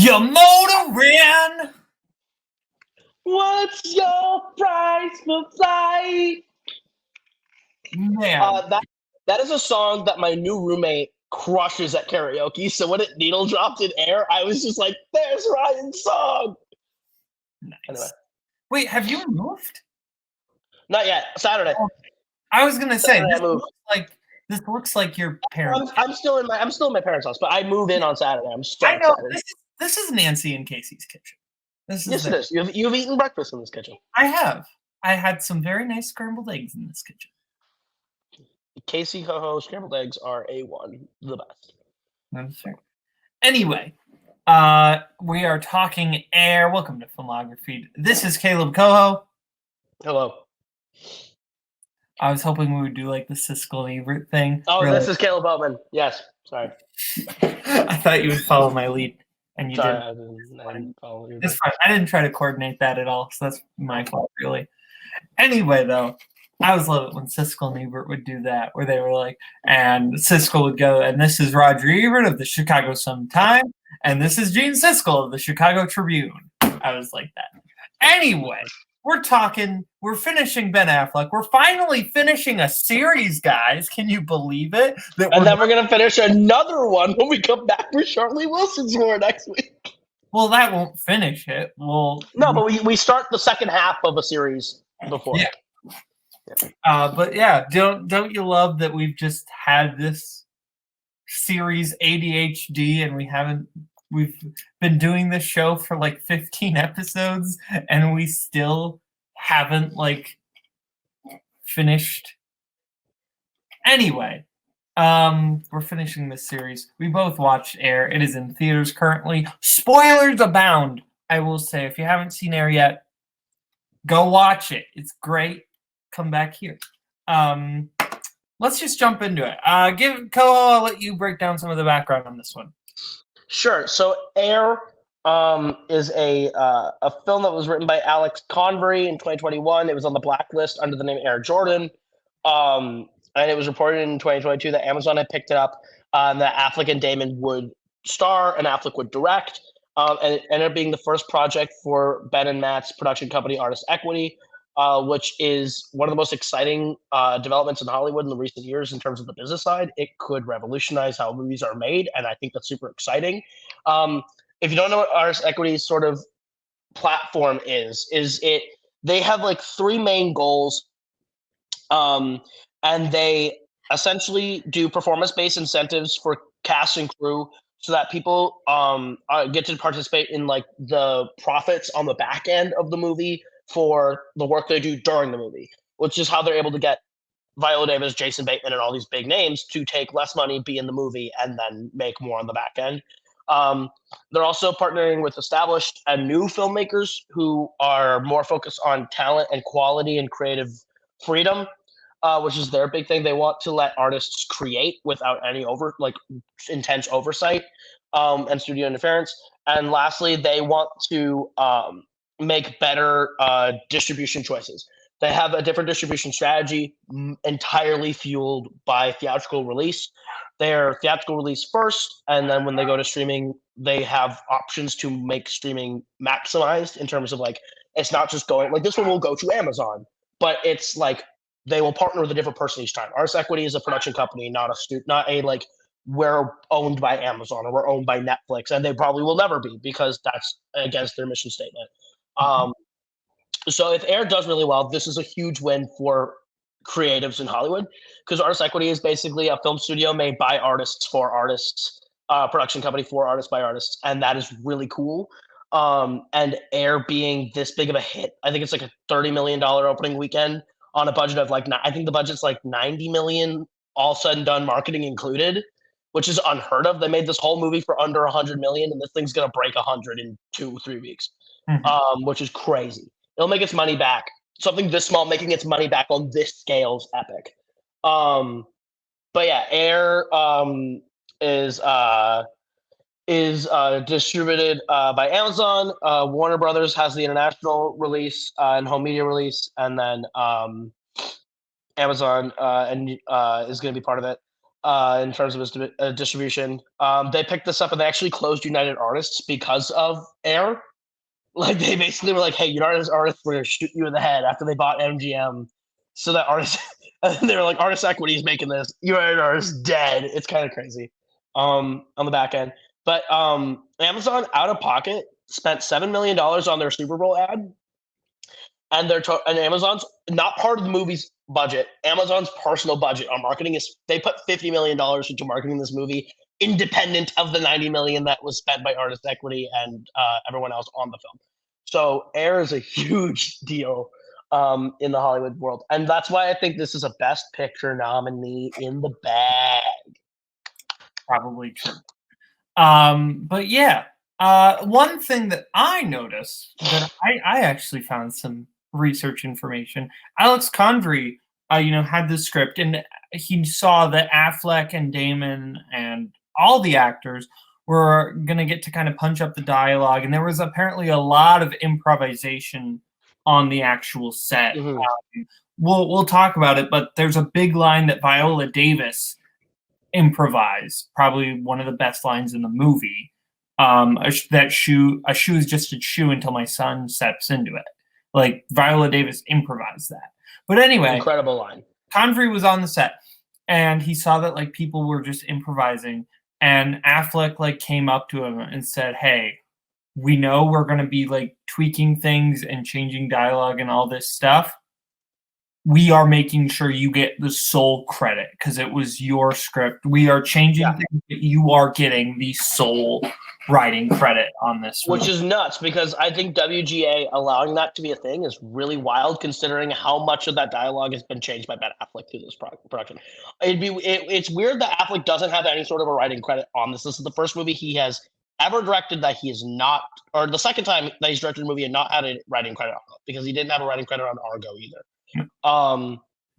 You're motoring. What's your price for flight? Man, That is a song that my new roommate crushes at karaoke. So when it needle dropped in air, I was just like, "There's Ryan's song." nice. Anyway, Wait, have you moved? not yet. Saturday. I was gonna say Saturday I move. this looks like your parents. I'm still in my parents' house, but I move in on Saturday. I'm so I know excited. this is Nancy and Casey's kitchen. This is Yes, it is. You've eaten breakfast in this kitchen. I have. I had some very nice scrambled eggs in this kitchen. Casey Koho scrambled eggs are A1, the best. That's fair. Anyway, we are talking Air. Welcome to FilmograFeed. This is Caleb Koho. Hello. I was hoping we would do like the Siskel and Ebert thing. Oh, this is Caleb Boatman. Yes. Sorry. I thought you would follow my lead, and you Sorry, didn't. I didn't follow you. It's fine. I didn't try to coordinate that at all, so that's my fault, really. Anyway, though, I always love it when Siskel and Ebert would do that, where they were like, and Siskel would go, and this is Roger Ebert of the Chicago Sun-Times, and this is Gene Siskel of the Chicago Tribune. I was like that. Anyway, we're finishing Ben Affleck. We're finally finishing a series, guys. Can you believe it? And then we're going to finish another one when we come back for Charlie Wilson's War next week. Well, that won't finish it. No, but we start the second half of a series before. Yeah. But yeah, don't you love that we've just had this series ADHD and we've been doing this show for like 15 episodes and we still haven't like finished. Anyway, we're finishing this series. We both watched Air. It is in theaters currently. Spoilers abound. I will say, if you haven't seen Air yet, go watch it. It's great. Come back here. Let's just jump into it. Koho, I'll let you break down some of the background on this one. Sure. So Air is a film that was written by Alex Convery in 2021. It was on the blacklist under the name Air Jordan. And it was reported in 2022 that Amazon had picked it up, that Affleck and Damon would star and Affleck would direct. And it ended up being the first project for Ben and Matt's production company, Artist Equity, which is one of the most exciting developments in Hollywood in the recent years in terms of the business side. It could revolutionize how movies are made, and I think that's super exciting. If you don't know what Artist Equity's sort of platform is they have like three main goals, and they essentially do performance-based incentives for cast and crew so that people get to participate in like the profits on the back end of the movie for the work they do during the movie, which is how they're able to get Viola Davis, Jason Bateman, and all these big names to take less money, be in the movie, and then make more on the back end. They're also partnering with established and new filmmakers who are more focused on talent and quality and creative freedom, which is their big thing. They want to let artists create without any intense oversight and studio interference. And lastly, they want to make better distribution choices. They have a different distribution strategy entirely fueled by theatrical release. Their theatrical release first, and then when they go to streaming, they have options to make streaming maximized in terms of like, it's not just going like this one will go to Amazon, but it's like they will partner with a different person each time. Artist Equity is a production company, not a like we're owned by Amazon or we're owned by Netflix, and they probably will never be because that's against their mission statement. So if Air does really well, this is a huge win for creatives in Hollywood because Artist Equity is basically a film studio made by artists for artists, production company for artists by artists, and that is really cool. And Air being this big of a hit, I think it's like a $30 million opening weekend on a budget of like, I think the budget's like 90 million, all said and done, marketing included, which is unheard of. They made this whole movie for under 100 million, and this thing's gonna break 100 in 2-3 weeks, which is crazy. It'll make its money back. Something this small making its money back on this scale is epic. But yeah, Air is distributed by Amazon. Warner Brothers has the international release and home media release, and then Amazon is going to be part of it. in terms of its distribution. They picked this up and they actually closed United Artists because of Air. Like they basically were like, "Hey, United Artists, we're gonna shoot you in the head," after they bought MGM. So that artist, and they were like, "Artist Equity is making this. United Artists dead." It's kind of crazy. On the back end, but Amazon out of pocket spent $7 million on their Super Bowl ad, and and Amazon's not part of the movie's budget. Amazon's personal budget on marketing is they put $50 million into marketing this movie, independent of the $90 million that was spent by Artist Equity and everyone else on the film. So Air is a huge deal in the Hollywood world, and that's why I think this is a Best Picture nominee in the bag. Probably true. But yeah, one thing that I noticed that I actually found some research information. Alex Convery, had the script, and he saw that Affleck and Damon and all the actors were gonna get to kind of punch up the dialogue, and there was apparently a lot of improvisation on the actual set. Mhm. We'll talk about it, but there's a big line that Viola Davis improvised, probably one of the best lines in the movie. A shoe is just a shoe until my son steps into it. Like Viola Davis improvised that. But anyway, Incredible line. Convery was on the set and he saw that like people were just improvising, and Affleck like came up to him and said, "Hey, we know we're going to be like tweaking things and changing dialogue and all this stuff. We are making sure you get the sole credit because it was your script. We are changing things, but you are getting the sole writing credit on this." Which is nuts because I think WGA allowing that to be a thing is really wild, considering how much of that dialogue has been changed by Ben Affleck through this production. It's weird that Affleck doesn't have any sort of a writing credit on this. This is the first movie he has ever directed that he is not, or the second time that he's directed a movie and not had a writing credit on it, because he didn't have a writing credit on Argo either.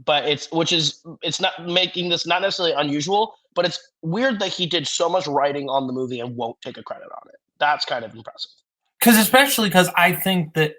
But it's not making this not necessarily unusual, but it's weird that he did so much writing on the movie and won't take a credit on it. That's kind of impressive. Especially because I think that,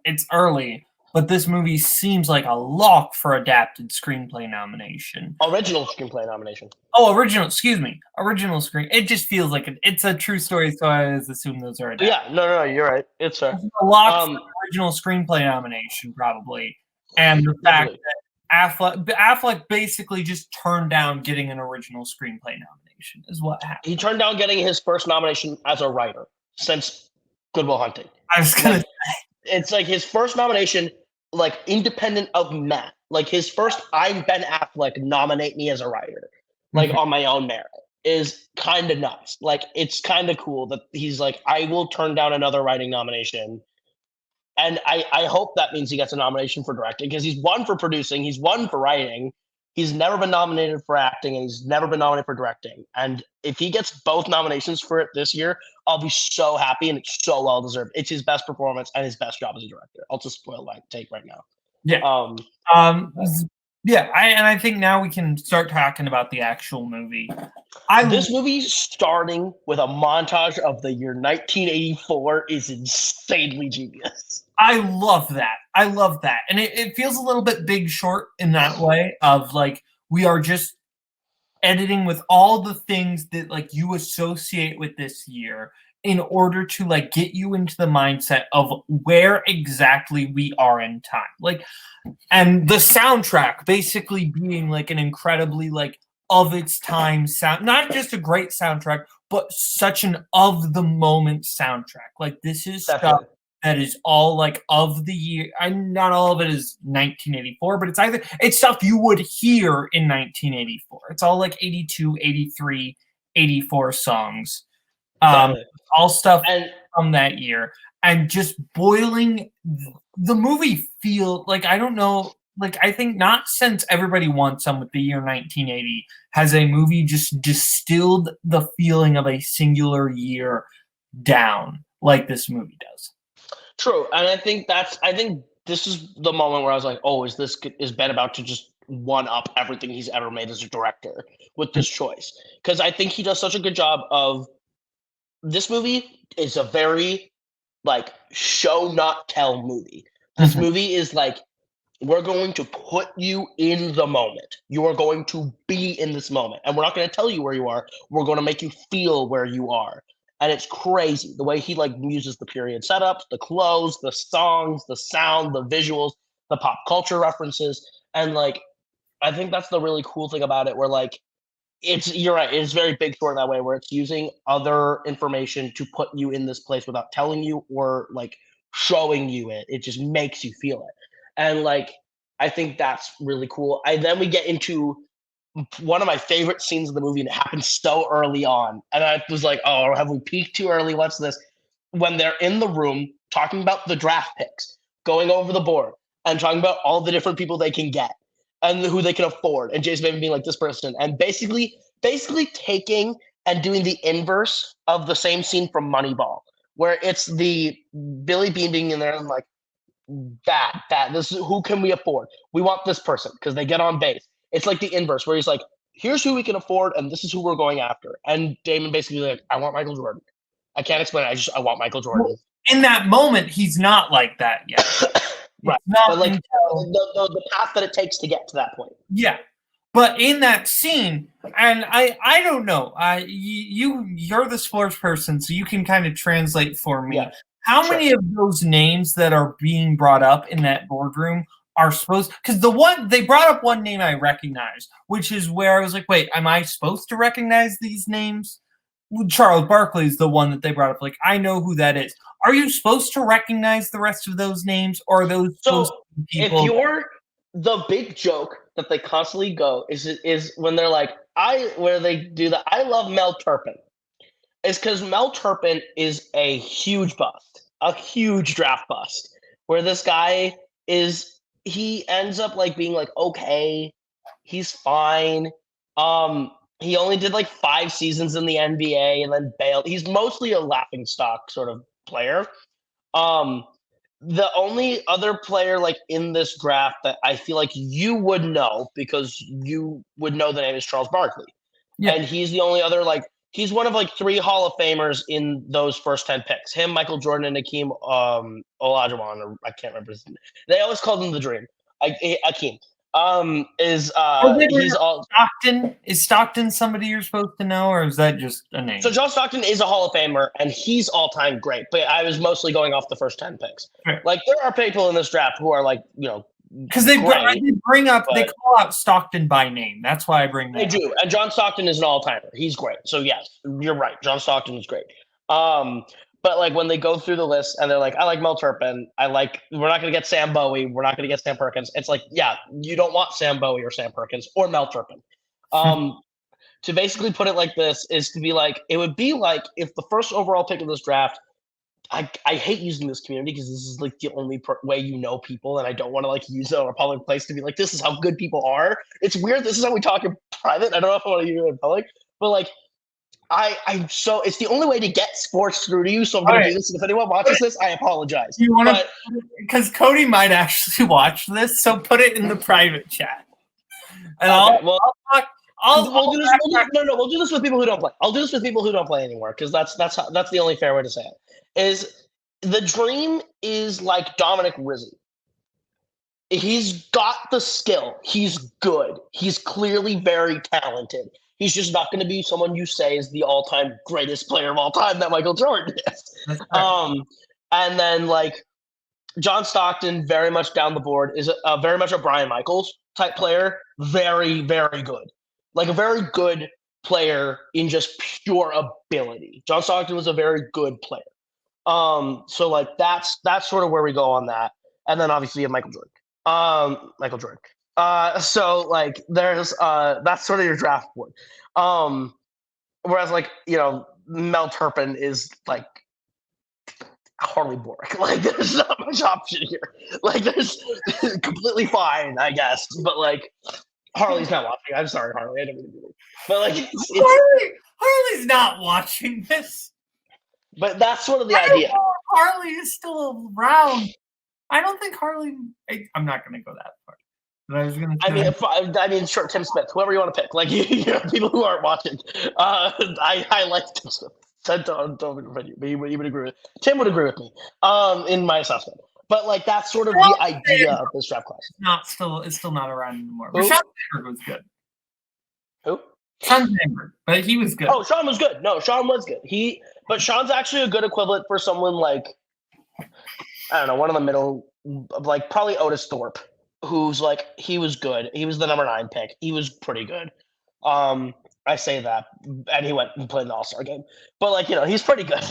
it's early, but this movie seems like a lock for adapted screenplay nomination. Original screenplay nomination. Oh, original screen. It just feels like it's a true story, so I always assume those are adapted. Yeah, no, you're right. It's a lock for original screenplay nomination, probably. And the fact that Affleck basically just turned down getting an original screenplay nomination is what happened. He turned down getting his first nomination as a writer since Good Will Hunting. I was gonna say. It's like his first nomination, like independent of Matt. Like his first, I'm Ben Affleck, nominate me as a writer, like on my own merit, is kind of nuts. Like it's kind of cool that he's like, I will turn down another writing nomination. And I hope that means he gets a nomination for directing, because he's won for producing, he's won for writing, he's never been nominated for acting, and he's never been nominated for directing. And if he gets both nominations for it this year, I'll be so happy, and it's so well deserved. It's his best performance and his best job as a director. I'll just spoil that take right now. Yeah. I think now we can start talking about the actual movie. This movie starting with a montage of the year 1984 is insanely genius. I love that. And it feels a little bit Big Short in that way of like, we are just editing with all the things that like you associate with this year in order to like get you into the mindset of where exactly we are in time. Like, and the soundtrack basically being like an incredibly like of its time sound, not just a great soundtrack, but such an of the moment soundtrack. Like this is stuff that is all like of the year. And not all of it is 1984, but it's stuff you would hear in 1984. It's all like 82, 83, 84 songs. All stuff from that year, and just boiling the movie feel like, I don't know, like I think not since Everybody Wants Some with the year 1980 has a movie just distilled the feeling of a singular year down like this movie does. True, and I think this is the moment where I was like, oh, is Ben about to just one up everything he's ever made as a director with this choice? Because I think he does such a good job of. This movie is a very like show not tell movie. This movie is like we're going to put you in the moment. You are going to be in this moment. And we're not going to tell you where you are. We're going to make you feel where you are. And it's crazy the way he like uses the period setups, the clothes, the songs, the sound, the visuals, the pop culture references. And like, I think that's the really cool thing about it, where like, you're right, it's very big short in that way, where it's using other information to put you in this place without telling you or like showing you it. It just makes you feel it. And like, I think that's really cool. Then we get into one of my favorite scenes of the movie, and it happens so early on. And I was like, oh, have we peaked too early? What's this? When they're in the room talking about the draft picks, going over the board, and talking about all the different people they can get and who they can afford. And Jason Bateman being like, this person. And basically taking and doing the inverse of the same scene from Moneyball, where it's the Billy Bean being in there and like, this is who can we afford? We want this person because they get on base. It's like the inverse, where he's like, here's who we can afford, and this is who we're going after. And Damon basically like, I want Michael Jordan. I can't explain it. I want Michael Jordan. In that moment, he's not like that yet. Right. But like the path that it takes to get to that point. Yeah. But in that scene, and I don't know, you're the sports person, so you can kind of translate for me. Yeah. How many of those names that are being brought up in that boardroom are supposed? Because they brought up one name I recognized, which is where I was like, wait, am I supposed to recognize these names? Charles Barkley is the one that they brought up. Like, I know who that is. Are you supposed to recognize the rest of those names, or are those supposed to be people? If you're the big joke that they constantly go is when they're like, where they do the I love Mel Turpin. It's because Mel Turpin is a huge bust, a huge draft bust, where this guy he ends up like being like, okay, he's fine. He only did like 5 seasons in the NBA and then bailed. He's mostly a laughing stock sort of player. The only other player like in this draft that I feel like you would know, because you would know the name, is Charles Barkley. Yeah. And he's the only other, like, he's one of like 3 Hall of Famers in those first 10 picks. Him, Michael Jordan, and Hakeem Olajuwon, or I can't remember his name. They always called him the Dream. Hakeem. He's all Stockton. Is Stockton somebody you're supposed to know, or is that just a name? So John Stockton is a Hall of Famer, and he's all-time great. But I was mostly going off the first 10 picks. Right. Like, there are people in this draft who are like, because they bring up, they call out Stockton by name. That's why I bring that. They do, and John Stockton is an all-timer. He's great. So yes, you're right. John Stockton is great. But like when they go through the list and they're like, I like Mel Turpin. We're not going to get Sam Bowie. We're not going to get Sam Perkins. It's like, yeah, you don't want Sam Bowie or Sam Perkins or Mel Turpin. To basically put it like this is to be like, it would be like if the first overall pick of this draft, I hate using this community because this is like the only way you know people, and I don't want to like use it on a public place to be like, this is how good people are. It's weird. This is how we talk in private. I don't know if I want to use it in public, but like, it's the only way to get sports through to you. So I'm going to do this. And if anyone watches this, I apologize. You want to, because Cody might actually watch this, so put it in the private chat. And we'll do this with people who don't play. I'll do this with people who don't play anymore, because that's the only fair way to say it. Is the Dream is like Dominic Rizzi. He's got the skill. He's good. He's clearly very talented. He's just not going to be someone you say is the all-time greatest player of all time that Michael Jordan is. And then like John Stockton, very much down the board, is very much a Brian Michaels type player. Very, very good. Like a very good player in just pure ability. John Stockton was a very good player. So like that's sort of where we go on that. And then obviously you have Michael Jordan. So like there's that's sort of your draft board. Whereas like, Mel Turpin is like Harley Bork. Like there's not much option here. Like there's completely fine, I guess. But like Harley's not watching. I'm sorry, Harley. I don't mean to do it. But like Harley's not watching this. But that's sort of the idea. Harley is still around. I don't think Harley. I'm not going to go that far. But I was going to. I mean, sure, Tim Smith, whoever you want to pick. Like people who aren't watching. I like Tim Smith. Don't offend you. He would agree with. Tim would agree with me. In my assessment. But like that's sort of the idea of this draft class. It's still not around anymore. Who? But Sean Sandberg was good. Who? Sean Sandberg, but he was good. Oh, Sean was good. No, Sean was good. But Sean's actually a good equivalent for someone like, I don't know, one of the middle, like probably Otis Thorpe, who's like, he was good. He was the number 9 pick. He was pretty good. I say that, and he went and played in the All-Star game. But like, he's pretty good.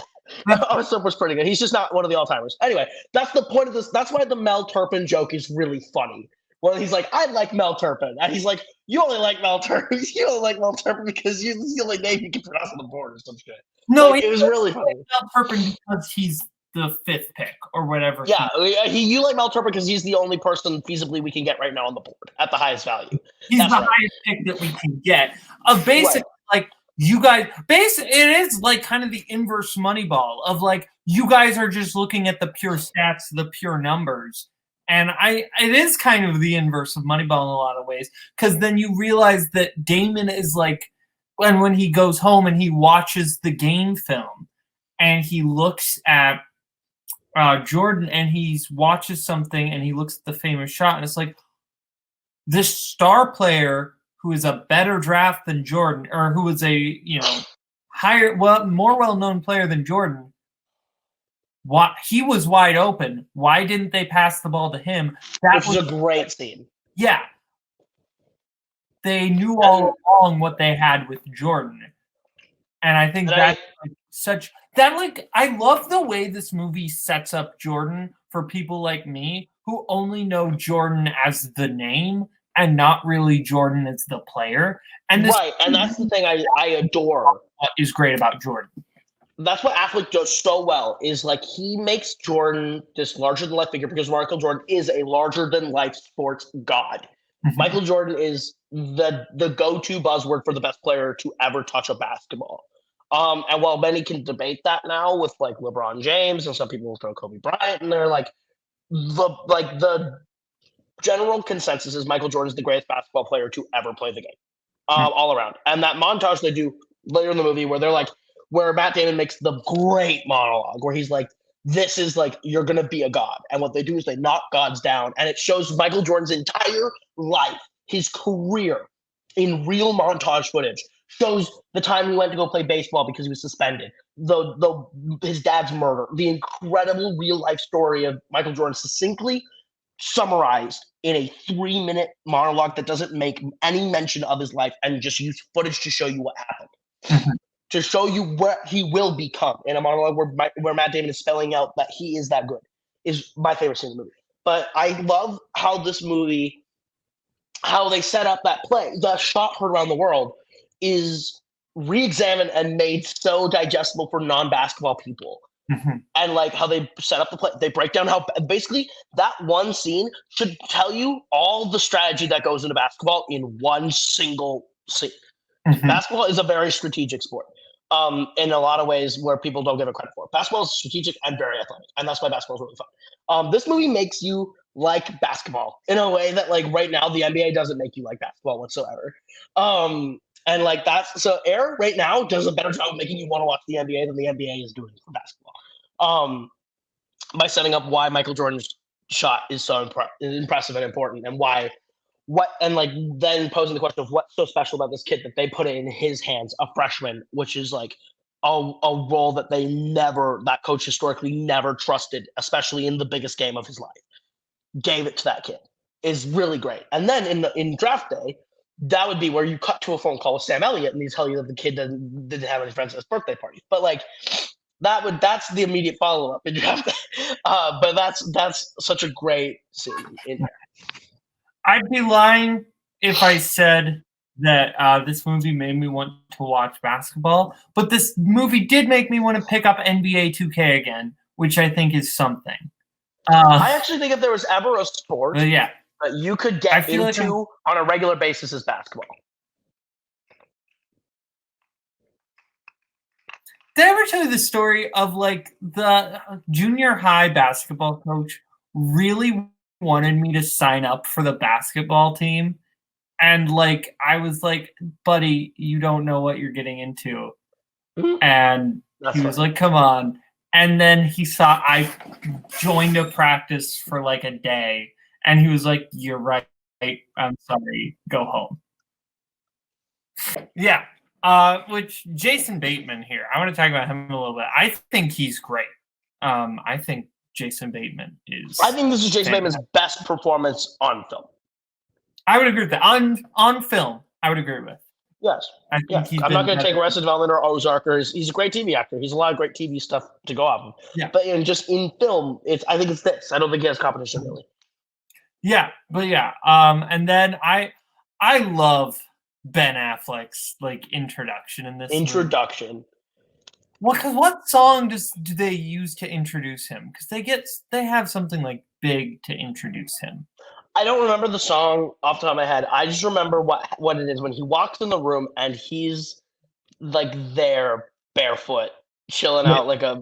Otis Thorpe was pretty good. He's just not one of the all-timers. Anyway, that's the point of this. That's why the Mel Turpin joke is really funny. When he's like, I like Mel Turpin. And he's like, you only like Mel Turpin. You only like Mel Turpin because he's the only name you can pronounce on the board or some shit. No, like, it was really funny. Mel Turpin because he's the 5th pick or whatever. Yeah, you like Mel Turpin because he's the only person feasibly we can get right now on the board at the highest value. He's the highest pick that we can get. Basically, like, you guys, it is like kind of the inverse Moneyball of like, you guys are just looking at the pure stats, the pure numbers. And it is kind of the inverse of Moneyball in a lot of ways, because then you realize that Damon is like, when he goes home and he watches the game film and he looks at Jordan and he watches something and he looks at the famous shot and it's like, this star player who is a better draft than Jordan, or who is a more well-known player than Jordan, he was wide open. Why didn't they pass the ball to him? Which was a great scene. Yeah. They knew all along what they had with Jordan. And I think that's I love the way this movie sets up Jordan for people like me who only know Jordan as the name and not really Jordan as the player. And that's the thing I adore. What is great about Jordan. That's what Affleck does so well, is like he makes Jordan this larger-than-life figure because Michael Jordan is a larger-than-life sports god. Mm-hmm. Michael Jordan is the go-to buzzword for the best player to ever touch a basketball. And while many can debate that now with like LeBron James and some people will throw Kobe Bryant, and they're like the general consensus is Michael Jordan is the greatest basketball player to ever play the game, all around. And that montage they do later in the movie where they're like, where Matt Damon makes the great monologue where he's like, this is like, you're going to be a god. And what they do is they knock gods down. And it shows Michael Jordan's entire life, his career in real montage footage. Shows the time he went to go play baseball because he was suspended. His dad's murder. The incredible real life story of Michael Jordan succinctly summarized in a 3-minute monologue that doesn't make any mention of his life and just use footage to show you what happened. Mm-hmm. To show you what he will become in a monologue where Matt Damon is spelling out that he is that good is my favorite scene in the movie. But I love how this movie, how they set up that play. The shot heard around the world is re-examined and made so digestible for non-basketball people. Mm-hmm. And like how they set up the play, they break down how basically that one scene should tell you all the strategy that goes into basketball in one single scene. Mm-hmm. Basketball is a very strategic sport. In a lot of ways where people don't give it credit for. Basketball is strategic and very athletic, and that's why basketball is really fun. This movie makes you like basketball in a way that, like, right now the NBA doesn't make you like basketball whatsoever. And like that's so Air right now does a better job of making you want to watch the NBA than the NBA is doing for basketball. By setting up why Michael Jordan's shot is so impressive and important, and why. Then posing the question of what's so special about this kid that they put it in his hands, a freshman, which is like a role that that coach historically never trusted, especially in the biggest game of his life. Gave it to that kid is really great. And then in draft day, that would be where you cut to a phone call with Sam Elliott and he's telling you that the kid didn't have any friends at his birthday party. But like that's the immediate follow up in draft day. But that's such a great scene in there. I'd be lying if I said that this movie made me want to watch basketball, but this movie did make me want to pick up NBA 2K again, which I think is something. I actually think if there was ever a sport that you could get into on a regular basis is basketball. Did I ever tell you the story of like the junior high basketball coach really wanted me to sign up for the basketball team, and like I was like, buddy, you don't know what you're getting into. And he was like, come on. And then he saw I joined a practice for like a day, and he was like, "You're right. I'm sorry. Go home." Yeah. Which Jason Bateman here. I want to talk about him a little bit. I think he's great. I think Jason Bateman is. I think this is Jason Bateman's best performance on film. I would agree with that. On film, I would agree with. Yes. I think I'm not going to take Arrested Development or Ozark. He's a great TV actor. He's a lot of great TV stuff to go off of. Yeah. But just in film, I think it's this. I don't think he has competition really. Yeah, but yeah. And then I love Ben Affleck's like introduction in this. Introduction. Well, because what song do they use to introduce him? Because they have something like big to introduce him. I don't remember the song off the top of my head. I just remember what it is when he walks in the room and he's like there barefoot, chilling out like a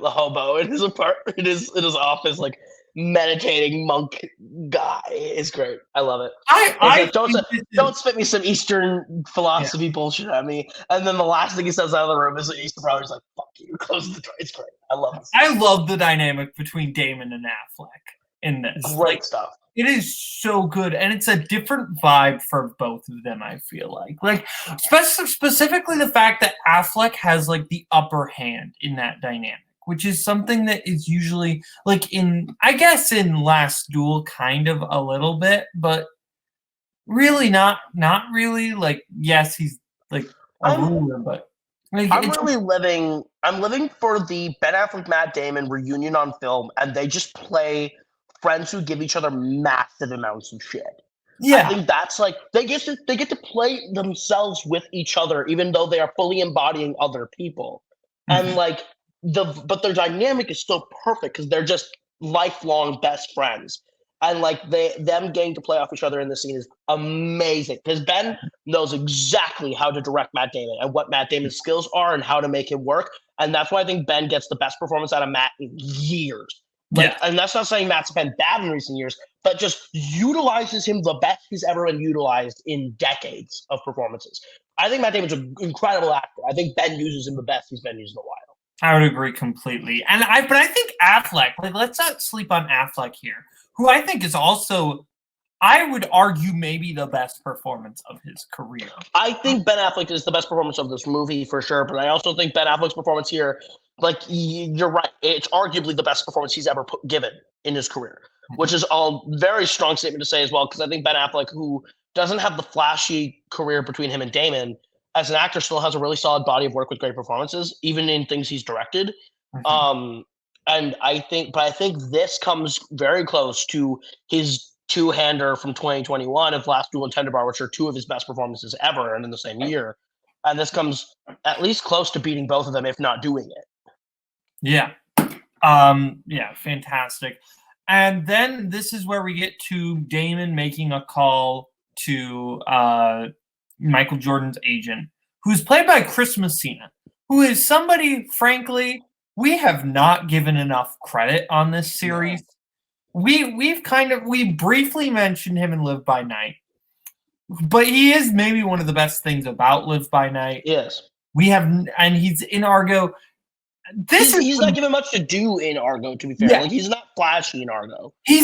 hobo in his apartment, in his office, like meditating monk guy. It's great. I love it. Don't spit me some Eastern philosophy bullshit at me. And then the last thing he says out of the room is Easter Brother's like, "Fuck you." Close the door. It's great. I love it. I love the dynamic between Damon and Affleck in this. Great stuff. It is so good, and it's a different vibe for both of them, I feel like specifically the fact that Affleck has like the upper hand in that dynamic, which is something that is usually like in Last Duel kind of a little bit, but really not really. Like, yes, he's like a ruler, but like, I'm living for the Ben Affleck Matt Damon reunion on film, and they just play friends who give each other massive amounts of shit. Yeah, I think that's like they get to play themselves with each other, even though they are fully embodying other people, and like but their dynamic is so perfect because they're just lifelong best friends, and like them getting to play off each other in the scene is amazing because Ben knows exactly how to direct Matt Damon and what Matt Damon's skills are and how to make him work, and that's why I think Ben gets the best performance out of Matt in years. And that's not saying Matt's been bad in recent years, but just utilizes him the best he's ever been utilized in decades of performances. I think Matt Damon's an incredible actor. I think Ben uses him the best he's been used in a while. I would agree completely. But I think Affleck, like, let's not sleep on Affleck here, who I think is also, I would argue, maybe the best performance of his career. I think Ben Affleck is the best performance of this movie for sure, but I also think Ben Affleck's performance here, like, you're right, it's arguably the best performance he's ever given in his career, which is a very strong statement to say as well, because I think Ben Affleck, who doesn't have the flashy career between him and Damon, as an actor still has a really solid body of work with great performances, even in things he's directed. And I think this comes very close to his two-hander from 2021 of Last Duel and Tender Bar, which are two of his best performances ever and in the same year. And this comes at least close to beating both of them, if not doing it. Yeah. Fantastic. And then this is where we get to Damon making a call to Michael Jordan's agent, who's played by Chris Messina, who is somebody, frankly, we have not given enough credit on this series. We briefly mentioned him in Live by Night, but he is maybe one of the best things about Live by Night. Yes. And he's in Argo. He's not given much to do in Argo, to be fair. Like, he's not flashy in Argo. He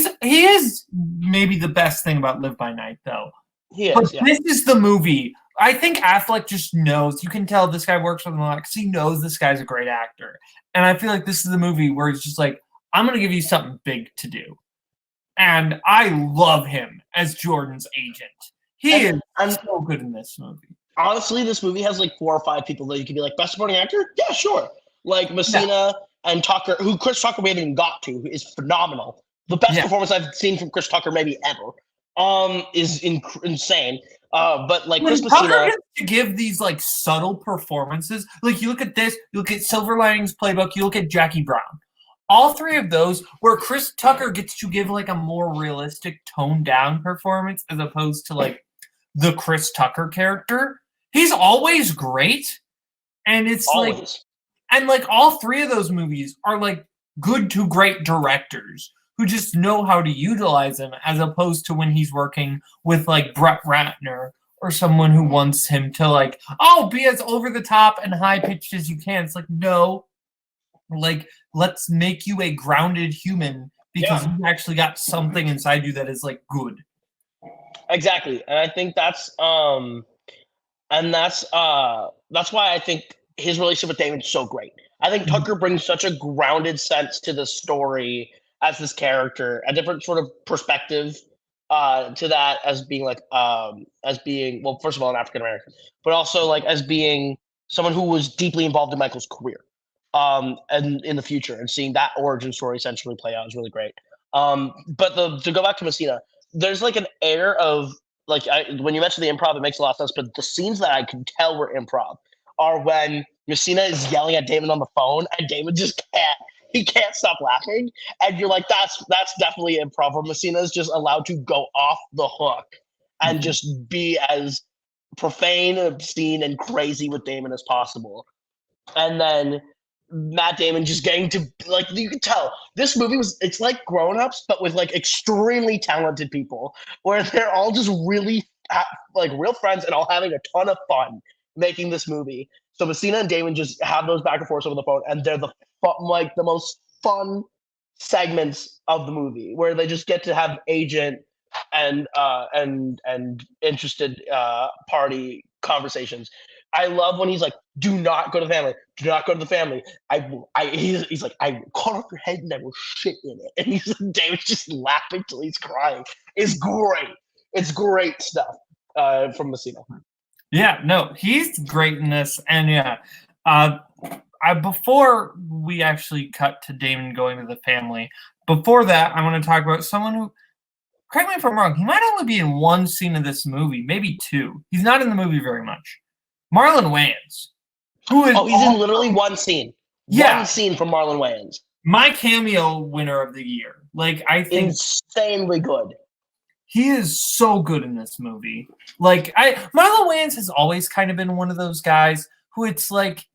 is maybe the best thing about Live by Night, though. This is the movie. I think Affleck just knows. You can tell this guy works with him a lot because he knows this guy's a great actor. And I feel like this is the movie where it's just like, I'm going to give you something big to do. And I love him as Jordan's agent. He is so good in this movie. Honestly, this movie has like 4 or 5 people that you could be like, best supporting actor? Yeah, sure. Like Messina and Tucker, who Chris Tucker we haven't even got to, who is phenomenal. The best performance I've seen from Chris Tucker maybe ever is insane. But like Chris Messina gets to give these like subtle performances. Like you look at this, you look at Silver Linings Playbook, you look at Jackie Brown. All 3 of those where Chris Tucker gets to give like a more realistic, toned down performance as opposed to like the Chris Tucker character. He's always great. And it's always. like all 3 of those movies are like good to great directors who just know how to utilize him, as opposed to when he's working with like Brett Ratner or someone who wants him to like, be as over the top and high pitched as you can. It's like, no, Like, let's make you a grounded human because you actually got something inside you that is like good. Exactly. And I think that's why I think his relationship with Damon is so great. I think Tucker brings such a grounded sense to the story as this character, a different sort of perspective to that as being well, first of all, an African American, but also like as being someone who was deeply involved in Michael's career, and in the future, and seeing that origin story essentially play out is really great. But to go back to Messina, there's like an air of like when you mentioned the improv, it makes a lot of sense. But the scenes that I can tell were improv are when Messina is yelling at Damon on the phone, and Damon just can't stop laughing, and you're like, that's definitely improv. Where Messina is just allowed to go off the hook and just be as profane, obscene, and crazy with Damon as possible. And then Matt Damon just getting to, like, you can tell this movie it's like Grown Ups, but with like extremely talented people where they're all just really like real friends and all having a ton of fun making this movie. So Messina and Damon just have those back and forth over the phone, and they're the most fun segments of the movie where they just get to have agent and interested party conversations. I love when he's like, "Do not go to the family. Do not go to the family." He's like, "I will cut off your head and I will shit in it." And David's just laughing till he's crying. It's great. It's great stuff from Messina. Yeah, no, he's great in this, and yeah, before we actually cut to Damon going to the family, before that, I want to talk about someone who, correct me if I'm wrong, he might only be in one scene of this movie, maybe two. He's not in the movie very much. Marlon Wayans, who is he's in literally one scene. Yeah. One scene from Marlon Wayans. My cameo winner of the year. Like, I think insanely good. He is so good in this movie. Like, Marlon Wayans has always kind of been one of those guys who it's like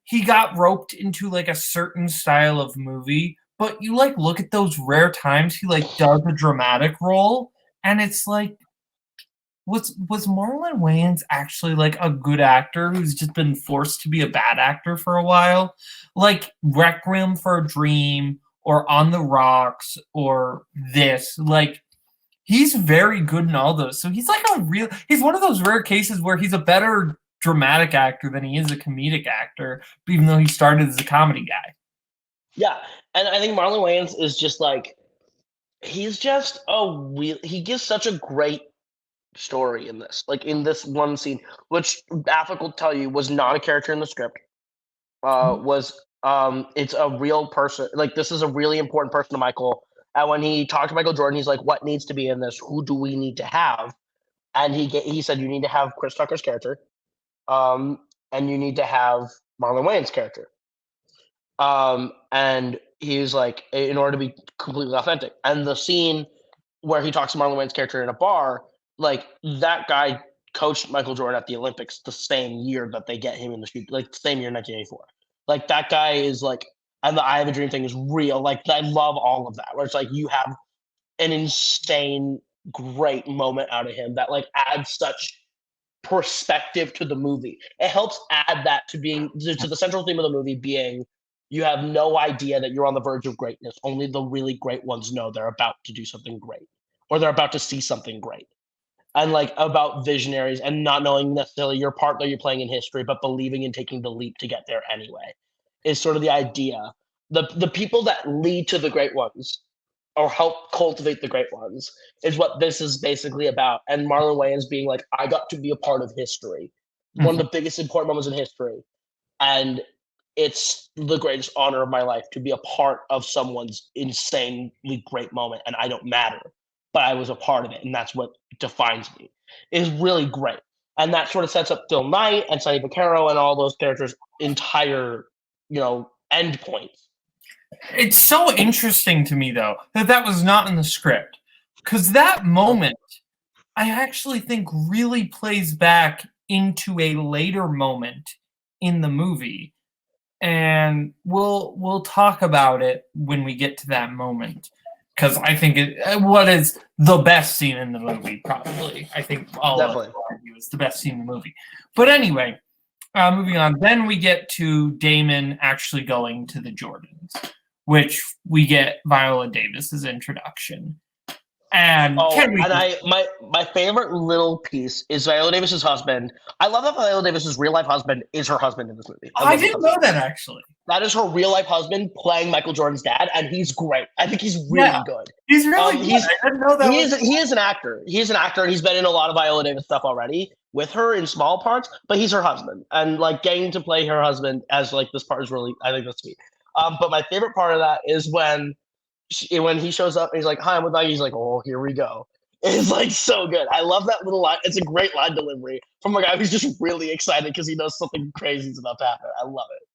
he got roped into like a certain style of movie, but you like look at those rare times he like does a dramatic role, and it's like, was Marlon Wayans actually like a good actor who's just been forced to be a bad actor for a while? Like Requiem for a Dream or On the Rocks or this, like, he's very good in all those. So he's like he's one of those rare cases where he's a better dramatic actor than he is a comedic actor, even though he started as a comedy guy. Yeah, and I think Marlon Wayans is just like, he's just he gives such a great story in this. Like in this one scene, which Affleck will tell you was not a character in the script. It's a real person. Like, this is a really important person to Michael. And when he talked to Michael Jordan, he's like, "What needs to be in this? Who do we need to have?" And he said, "You need to have Chris Tucker's character, and you need to have Marlon Wayans' character." And he's like, in order to be completely authentic. And the scene where he talks to Marlon Wayans' character in a bar, like, that guy coached Michael Jordan at the Olympics the same year that they get him in the shoot, like the same year, 1984. Like, that guy is like, and the I Have a Dream thing is real. Like, I love all of that, where it's like you have an insane, great moment out of him that like adds such perspective to the movie. It helps add that to the central theme of the movie being, you have no idea that you're on the verge of greatness. Only the really great ones know they're about to do something great, or they're about to see something great. And like, about visionaries and not knowing necessarily your part that you're playing in history, but believing and taking the leap to get there anyway, is sort of the idea. The people that lead to the great ones or help cultivate the great ones is what this is basically about. And Marlon Wayans being like, I got to be a part of history. One of the biggest important moments in history. And it's the greatest honor of my life to be a part of someone's insanely great moment. And I don't matter, but I was a part of it. And that's what defines me. It is really great. And that sort of sets up Phil Knight and Sonny Vaccaro and all those characters' entire, end points. It's so interesting to me, though, that was not in the script. Because that moment, I actually think really plays back into a later moment in the movie. And we'll talk about it when we get to that moment. Because I think what is the best scene in the movie, probably. I think all of us argue is the best scene in the movie. But anyway, Moving on. Then we get to Damon actually going to the Jordans, which we get Viola Davis's introduction. And my favorite little piece is Viola Davis's husband. I love that Viola Davis's real life husband is her husband in this movie. I didn't know that actually. That is her real life husband playing Michael Jordan's dad, and he's great. I think he's really good. He's really good. I didn't know that. He is an actor. He's an actor, and he's been in a lot of Viola Davis stuff already with her in small parts. But he's her husband, and like getting to play her husband as like this part is really, I think that's sweet. But my favorite part of that is when he shows up and he's like, "Hi, I'm with Maggie." He's like, "Oh, here we go." It's like so good. I love that little line. It's a great line delivery from a guy who's just really excited because he knows something crazy is about to happen. I love it.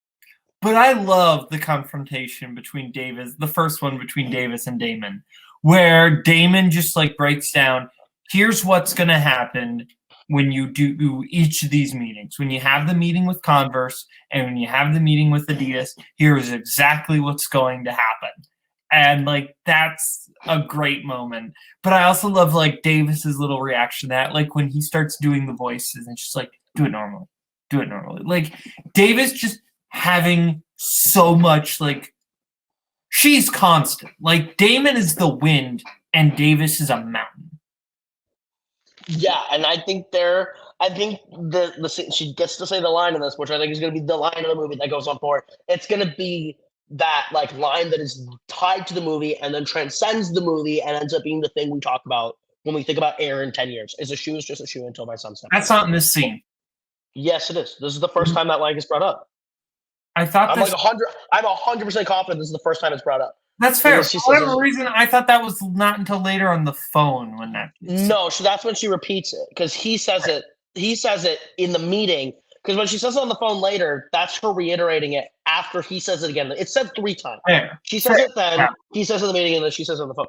But I love the confrontation between Davis, the first one between Davis and Damon, where Damon just like breaks down, here's what's going to happen when you do each of these meetings. When you have the meeting with Converse and when you have the meeting with Adidas, here is exactly what's going to happen. And like that's a great moment. But I also love like Davis's little reaction to that, like when he starts doing the voices and just like do it normally. Do it normally. Like Davis just having so much like she's constant. Like Damon is the wind and Davis is a mountain. Yeah, and I think she gets to say the line in this, which I think is going to be the line of the movie that goes on forward. It's going to be that like line that is tied to the movie and then transcends the movie and ends up being the thing we talk about when we think about Air in 10 years. Is a shoe is just a shoe until my son steps. That's not in this scene. Yes, it is. This is the first time that line gets brought up. I thought I'm 100% confident this is the first time it's brought up. That's fair. For whatever reason, I thought that was not until later on the phone when that. No, so that's when she repeats it because he says it. He says it in the meeting because when she says it on the phone later, that's her reiterating it after he says it again. It's said 3 times. Fair. She says it then. He says it in the meeting and then she says it on the phone.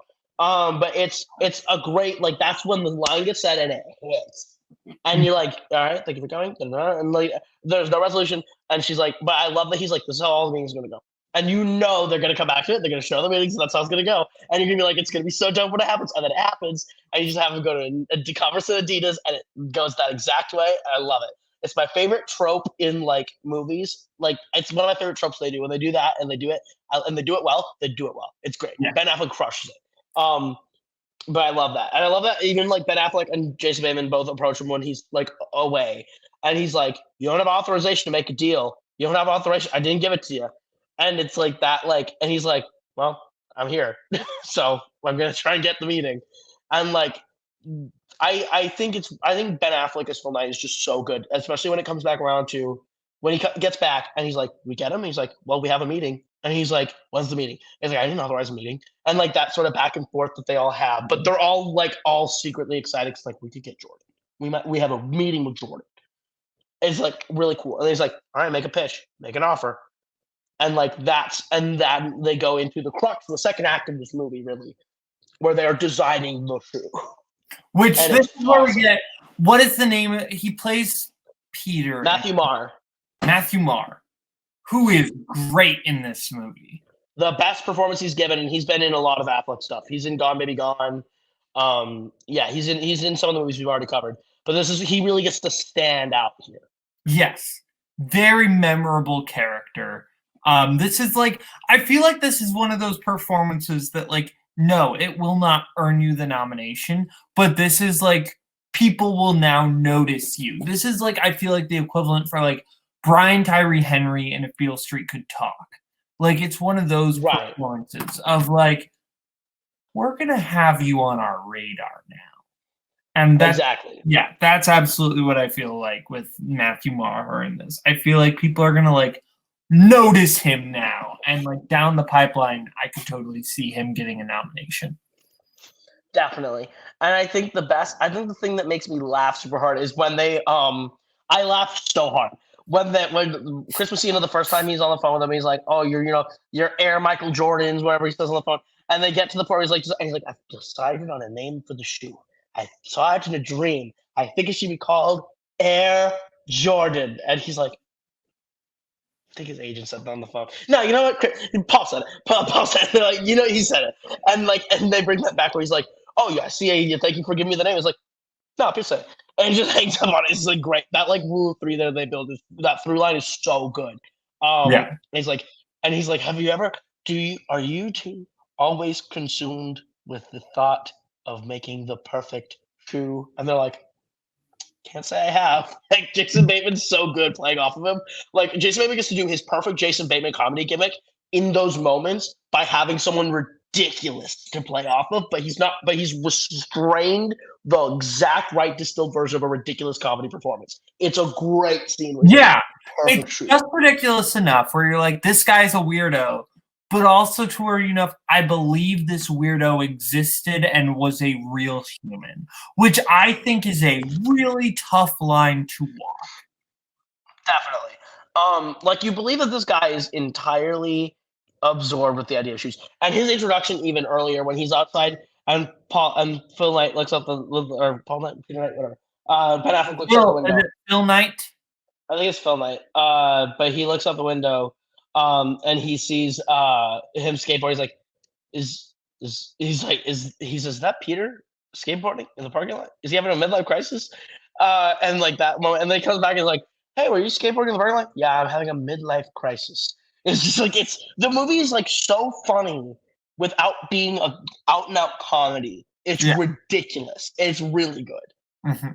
But it's a great like that's when the line gets said and it hits. And you're like, all right, thank you for coming. And like, there's no resolution. And she's like, but I love that he's like, this is how all the meetings are going to go. And you know they're going to come back to it. They're going to show the meetings. And that's how it's going to go. And you're going to be like, it's going to be so dope when it happens. And then it happens. And you just have them go to a Converse and Adidas. And it goes that exact way. And I love it. It's my favorite trope in like movies. Like it's one of my favorite tropes they do. When they do that and they do it well, they do it well. It's great. Yeah. Ben Affleck crushes it. But I love that. And I love that even like Ben Affleck and Jason Bateman both approach him when he's like away. And he's like, you don't have authorization to make a deal. You don't have authorization. I didn't give it to you. And it's like that, like, and he's like, well, I'm here. So I'm going to try and get the meeting. And like, I think Ben Affleck as Phil Knight is just so good, especially when it comes back around to when he gets back and he's like, we get him. He's like, well, we have a meeting. And he's like, when's the meeting? He's like, I didn't authorize a meeting. And like that sort of back and forth that they all have, but they're all secretly excited because like we could get Jordan. We have a meeting with Jordan. It's like really cool. And he's like, all right, make a pitch, make an offer. And like then they go into the crux of the second act of this movie, really, where they are designing the shoe. Which this is where we get what is the name? He plays Peter. Matthew Marr. Who is great in this movie. The best performance he's given, and he's been in a lot of Affleck stuff. He's in Gone Baby Gone. He's in some of the movies we've already covered. But he really gets to stand out here. Yes. Very memorable character. This is like I feel like this is one of those performances that like no, it will not earn you the nomination, but this is like people will now notice you. This is like I feel like the equivalent for like Brian Tyree Henry and If Beale Street Could Talk. Like it's one of those performances of like we're gonna have you on our radar now. And that's exactly. Yeah, that's absolutely what I feel like with Matthew Maher in this. I feel like people are gonna like notice him now. And like down the pipeline, I could totally see him getting a nomination. Definitely. And I think the thing that makes me laugh super hard is when they I laughed so hard. When Christmas Eve the first time he's on the phone with him, he's like, oh, you're Air Michael Jordans, whatever he says on the phone. And they get to the part where he's like, I've decided on a name for the shoe. I saw it in a dream. I think it should be called Air Jordan. And he's like, I think his agent said that on the phone. No, you know what? Paul said it. Paul said it. Like, he said it. And they bring that back where he's like, oh, yeah, see, thank you for giving me the name. It's like, no, Pierce said it. and just hangs up on it. It's like great. That like rule of three there they build is that through line is so good. Yeah. He's like, are you two always consumed with the thought of making the perfect shoe? And they're like, can't say I have. Like Jason Bateman's so good playing off of him. Like Jason Bateman gets to do his perfect Jason Bateman comedy gimmick in those moments by having someone ridiculous to play off of, but he's not. But he's restrained the exact right distilled version of a ridiculous comedy performance. It's a great scene. Yeah, perfect it's shoot. just ridiculous enough where you're like, this guy's a weirdo, but also to where I believe this weirdo existed and was a real human, which I think is a really tough line to walk. Definitely. Like you believe that this guy is entirely absorbed with the idea of shoes, and his introduction even earlier when he's outside and Phil Knight looks up or Paul Knight, Peter Knight, whatever. Ben Affleck looks out the window. Is it Phil Knight? I think it's Phil Knight. But he looks out the window, and he sees him skateboard. He's like, he says, "Is that Peter skateboarding in the parking lot? Is he having a midlife crisis?" And like that moment, and then he comes back and is like, "Hey, were you skateboarding in the parking lot?" "Yeah, I'm having a midlife crisis." It's just like the movie is like so funny without being a out and out comedy. It's ridiculous. It's really good. Mm-hmm.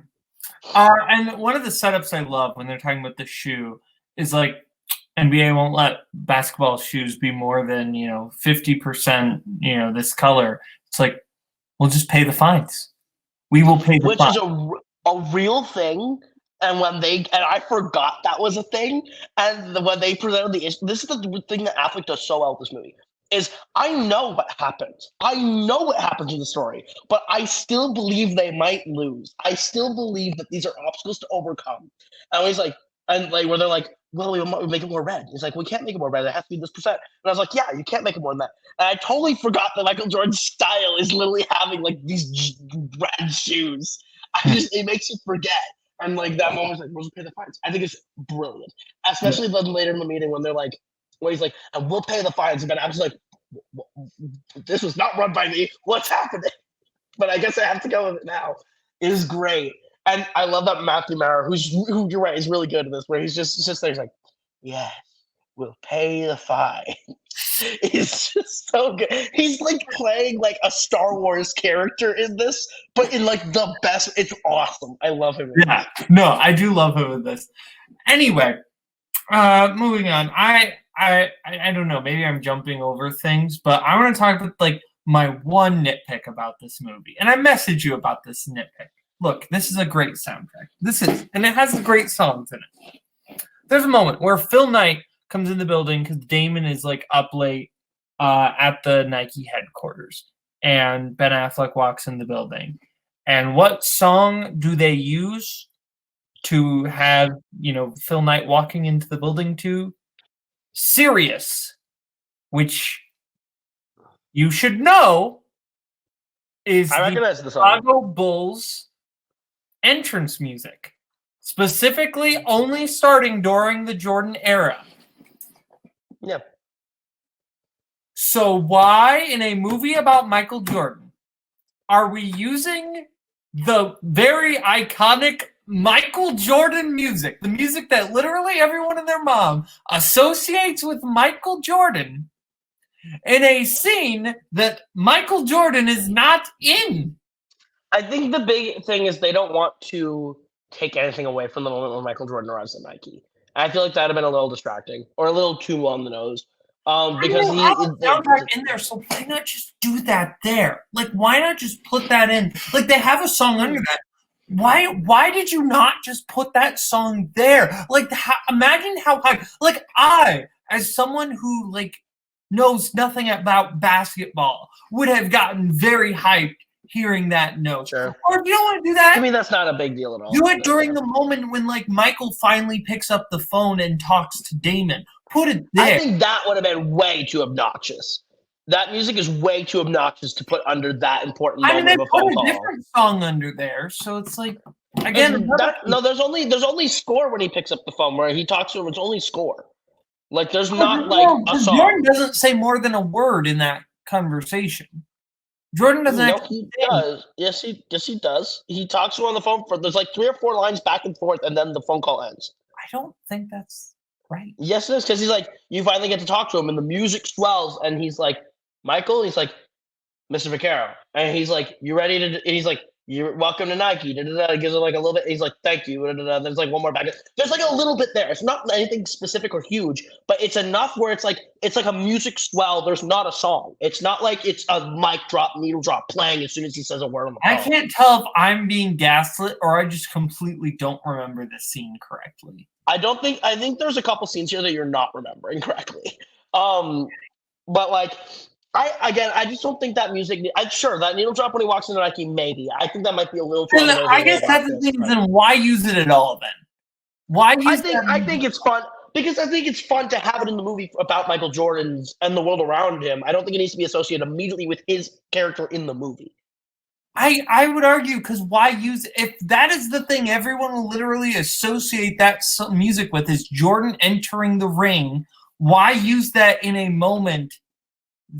And one of the setups I love when they're talking about the shoe is like NBA won't let basketball shoes be more than 50% this color. It's like, we'll just pay the fines. We will pay the fines. Which is a real thing. And I forgot that was a thing. And when they presented the issue, this is the thing that Affleck does so well with this movie. Is I know what happens. I know what happens in the story, but I still believe they might lose. I still believe that these are obstacles to overcome. And he's like, where they're like, well, we make it more red. He's like, we can't make it more red. It has to be this percent. And I was like, yeah, you can't make it more than that. And I totally forgot that Michael Jordan's style is literally having like these red shoes. It makes you forget. And like that moment's like, we'll pay the fines. I think it's brilliant, especially then later in the meeting when they're like, where he's like, and we'll pay the fines. And Ben Affleck's like, this was not run by me. What's happening? But I guess I have to go with it now. It is great. And I love that Matthew Mara, who you're right, is really good at this, where he's just there. He's like, yes, we'll pay the fine. He's just so good. He's like playing like a Star Wars character in this, but in like the best. It's awesome. I love him. Yeah, no, I do love him in this. Anyway, moving on. I don't know. Maybe I'm jumping over things, but I want to talk about like my one nitpick about this movie, and I messaged you about this nitpick. Look, this is a great soundtrack. And it has great songs in it. There's a moment where Phil Knight comes in the building because Damon is like up late at the Nike headquarters, and Ben Affleck walks in the building. And what song do they use to have Phil Knight walking into the building to? Sirius, which you should know is the Chicago Bulls entrance music, specifically only starting during the Jordan era. Yeah. So why, in a movie about Michael Jordan, are we using the very iconic Michael Jordan music, the music that literally everyone and their mom associates with Michael Jordan, in a scene that Michael Jordan is not in? I think the big thing is they don't want to take anything away from the moment when Michael Jordan arrives at Nike. I feel like that'd have been a little distracting or a little too on the nose. Because soundtrack in there, so why not just do that there? Like, why not just put that in? Like, they have a song under that. Why did you not just put that song there? Like, imagine how high. Like, I, as someone who like knows nothing about basketball, would have gotten very hyped hearing that note. Sure. Or if you don't want to do that, I mean, that's not a big deal at all. Do it during the moment when like Michael finally picks up the phone and talks to Damon. Put it there. I think that would have been way too obnoxious. That music is way too obnoxious to put under that important moment. I mean, they put a different song under there, so it's like again. There's only score when he picks up the phone where he talks to him. It's only score. Like there's not like a song. Jordan doesn't say more than a word in that conversation. Jordan doesn't. No, he does. Yes, he does. He talks to her on the phone for there's like 3 or 4 lines back and forth, and then the phone call ends. I don't think that's right. Yes, it is because he's like, you finally get to talk to him, and the music swells, and he's like, Michael. He's like, Mr. Vaccaro, and he's like, "You ready to?" And he's like, "You're welcome to Nike." Da, da, da. He gives it like a little bit. He's like, "Thank you." Da, da, da. There's like one more back. There's like a little bit there. It's not anything specific or huge, but it's enough where it's like a music swell. There's not a song. It's not like it's a mic drop, needle drop playing as soon as he says a word on the phone. I can't tell if I'm being gaslit or I just completely don't remember this scene correctly. I think there's a couple scenes here that you're not remembering correctly. But like. I just don't think that music. Sure, that needle drop when he walks into Nike, maybe. I think that might be a little too. I guess that's the thing. Then why use it at all? Then why use? I think it's fun because I think it's fun to have it in the movie about Michael Jordan's and the world around him. I don't think it needs to be associated immediately with his character in the movie. I would argue because why use if that is the thing everyone will literally associate that music with is Jordan entering the ring. Why use that in a moment?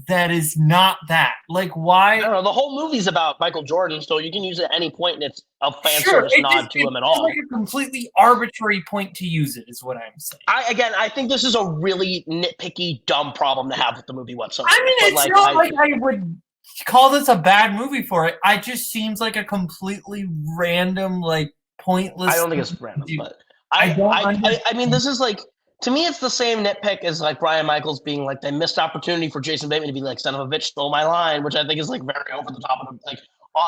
That is not that. Like, why? I don't know. The whole movie's about Michael Jordan, so you can use it at any point, and it's a fan service nod to him at all. It's like a completely arbitrary point to use it, is what I'm saying. I think this is a really nitpicky, dumb problem to have with the movie whatsoever. I mean, it's not like I would call this a bad movie for it. It just seems like a completely random, like, pointless. I don't think it's random, but I mean, this is like. To me, it's the same nitpick as like Brian Michaels being like they missed opportunity for Jason Bateman to be like son of a bitch stole my line, which I think is like very over the top of them. Like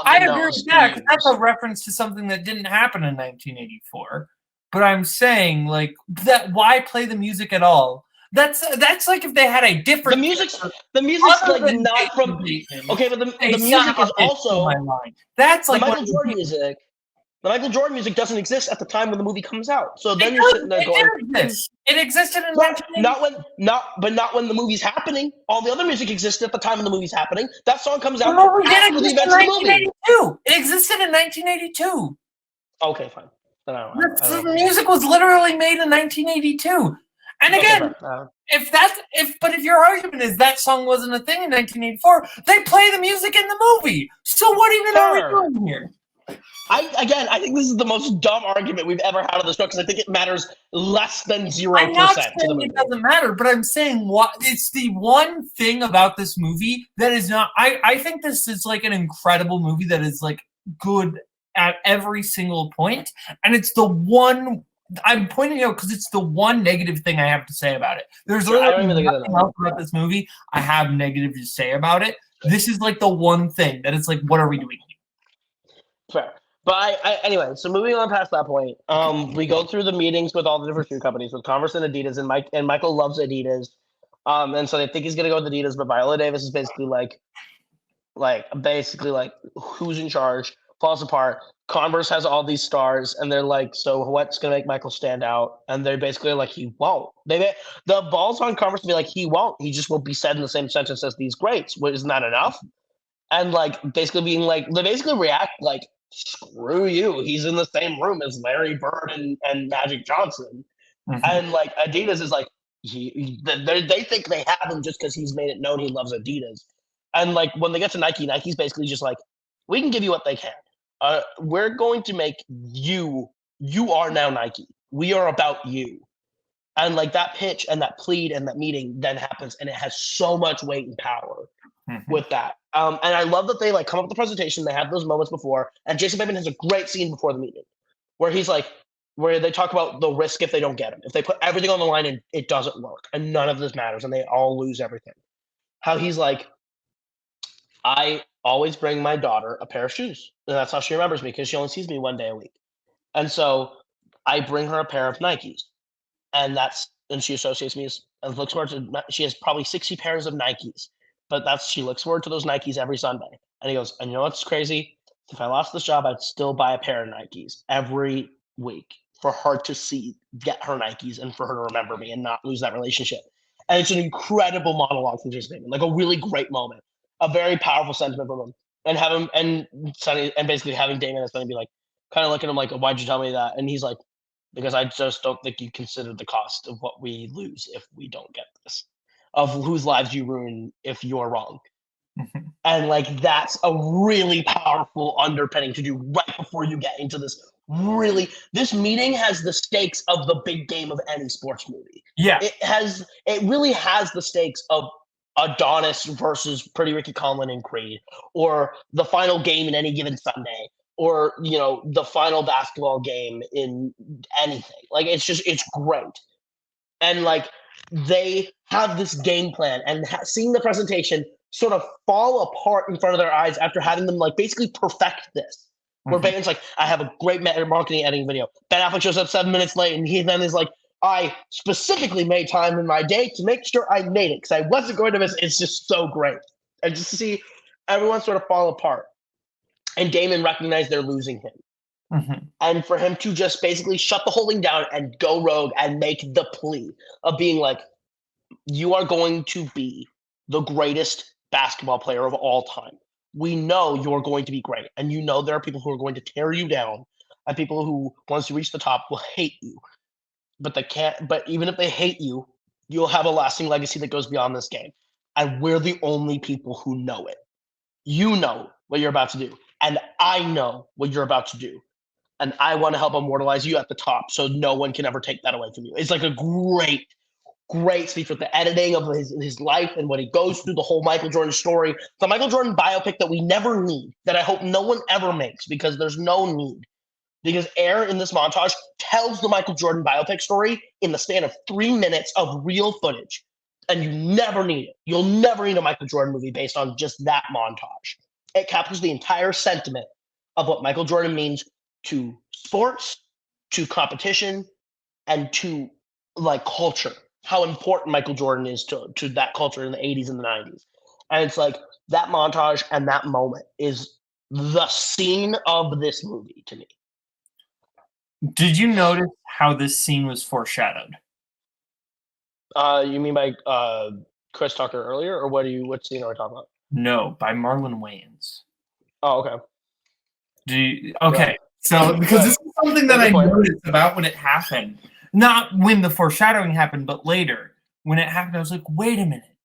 I agree with that because that's a reference to something that didn't happen in 1984. But I'm saying like that. Why play the music at all? That's like if they had a different. The music's like not from. Okay, but the music is also. My line. That's like the Michael Jordan music. The Michael Jordan music doesn't exist at the time when the movie comes out. So then you're sitting there going, it existed in 1980. Not when the movie's happening. All the other music existed at the time when the movie's happening. That song comes out after the events of the movie. It existed in 1982. Okay, fine. The music was literally made in 1982. And again, if your argument is that song wasn't a thing in 1984, they play the music in the movie. So what even are we doing here? I think this is the most dumb argument we've ever had on the show because I think it matters less than 0%. I'm not saying it doesn't matter, but I'm saying it's the one thing about this movie that is not. I think this is like an incredible movie that is like good at every single point, and it's the one I'm pointing out because it's the one negative thing I have to say about it. There's literally nothing else about this movie I have negative to say about it. This is like the one thing that it's like, what are we doing here? Fair. But anyway, so moving on past that point, we go through the meetings with all the different shoe companies with Converse and Adidas, and Michael loves Adidas, and so they think he's gonna go with Adidas, but Viola Davis is basically like who's in charge, falls apart. Converse has all these stars, and they're like, so what's gonna make Michael stand out? And they're basically like, he won't. The balls on Converse to be like, he won't. He just will be said in the same sentence as these greats. Isn't that enough? And like basically being like, they basically react like. Screw you. He's in the same room as Larry Bird and Magic Johnson. Mm-hmm. And like Adidas is like, they think they have him just because he's made it known he loves Adidas. And like when they get to Nike, Nike's basically just like, we can give you what they can. We're going to make you are now Nike. We are about you. And like that pitch and that plead and that meeting then happens, and it has so much weight and power with that. And I love that they like come up with the presentation. They have those moments before, and Jason Bateman has a great scene before the meeting where he's like, where they talk about the risk if they don't get him. If they put everything on the line and it doesn't work and none of this matters and they all lose everything. How he's like, I always bring my daughter a pair of shoes. And that's how she remembers me because she only sees me one day a week. And so I bring her a pair of Nikes. And she associates me and looks forward to, she has probably 60 pairs of Nikes. But she looks forward to those Nikes every Sunday. And he goes, and you know what's crazy? If I lost this job, I'd still buy a pair of Nikes every week for her to get her Nikes and for her to remember me and not lose that relationship. And it's an incredible monologue from Jason Bateman, like a really great moment, a very powerful sentiment from him. And have him and Sonny and basically having Damon and Sonny be like, kind of looking at him like, why'd you tell me that? And he's like, because I just don't think you considered the cost of what we lose if we don't get this. Of whose lives you ruin if you're wrong. Mhm. And like that's a really powerful underpinning to do right before you get into this. Really, this meeting has the stakes of the big game of any sports movie. Yeah. It really has the stakes of Adonis versus Pretty Ricky Conlon in Creed, or the final game in Any Given Sunday, or the final basketball game in anything. Like it's great, and like they have this game plan, and seeing the presentation sort of fall apart in front of their eyes after having them like basically perfect this. Where Mhm. Bane's like, I have a great marketing editing video. Ben Affleck shows up 7 minutes late, and he then is like, I specifically made time in my day to make sure I made it because I wasn't going to miss it. It's just so great. And just to see everyone sort of fall apart, and Damon recognize they're losing him. Mhm. And for him to just basically shut the whole thing down and go rogue and make the plea of being like, you are going to be the greatest basketball player of all time. We know you're going to be great. And there are people who are going to tear you down, and people who, once you reach the top, will hate you. But they can't, but even if they hate you, you'll have a lasting legacy that goes beyond this game. And we're the only people who know it. You know what you're about to do. And I know what you're about to do. And I want to help immortalize you at the top so no one can ever take that away from you. It's like a great speech with the editing of his life and what he goes through, the whole Michael Jordan story, the Michael Jordan biopic that we never need, that I hope no one ever makes because there's no need. Because Air in this montage tells the Michael Jordan biopic story in the span of 3 minutes of real footage. And you never need it. You'll never need a Michael Jordan movie based on just that montage. It captures the entire sentiment of what Michael Jordan means to sports, to competition, and to like culture. How important Michael Jordan is to that culture in the 80s and the 90s. And it's like that montage and that moment is the scene of this movie to me. Did you notice how this scene was foreshadowed? You mean by Chris Tucker earlier, or what scene are we talking about? No, by Marlon Wayans. Oh, okay. Okay, so because this is something that I noticed about when it happened. Not when the foreshadowing happened, but later. When it happened, I was like, wait a minute.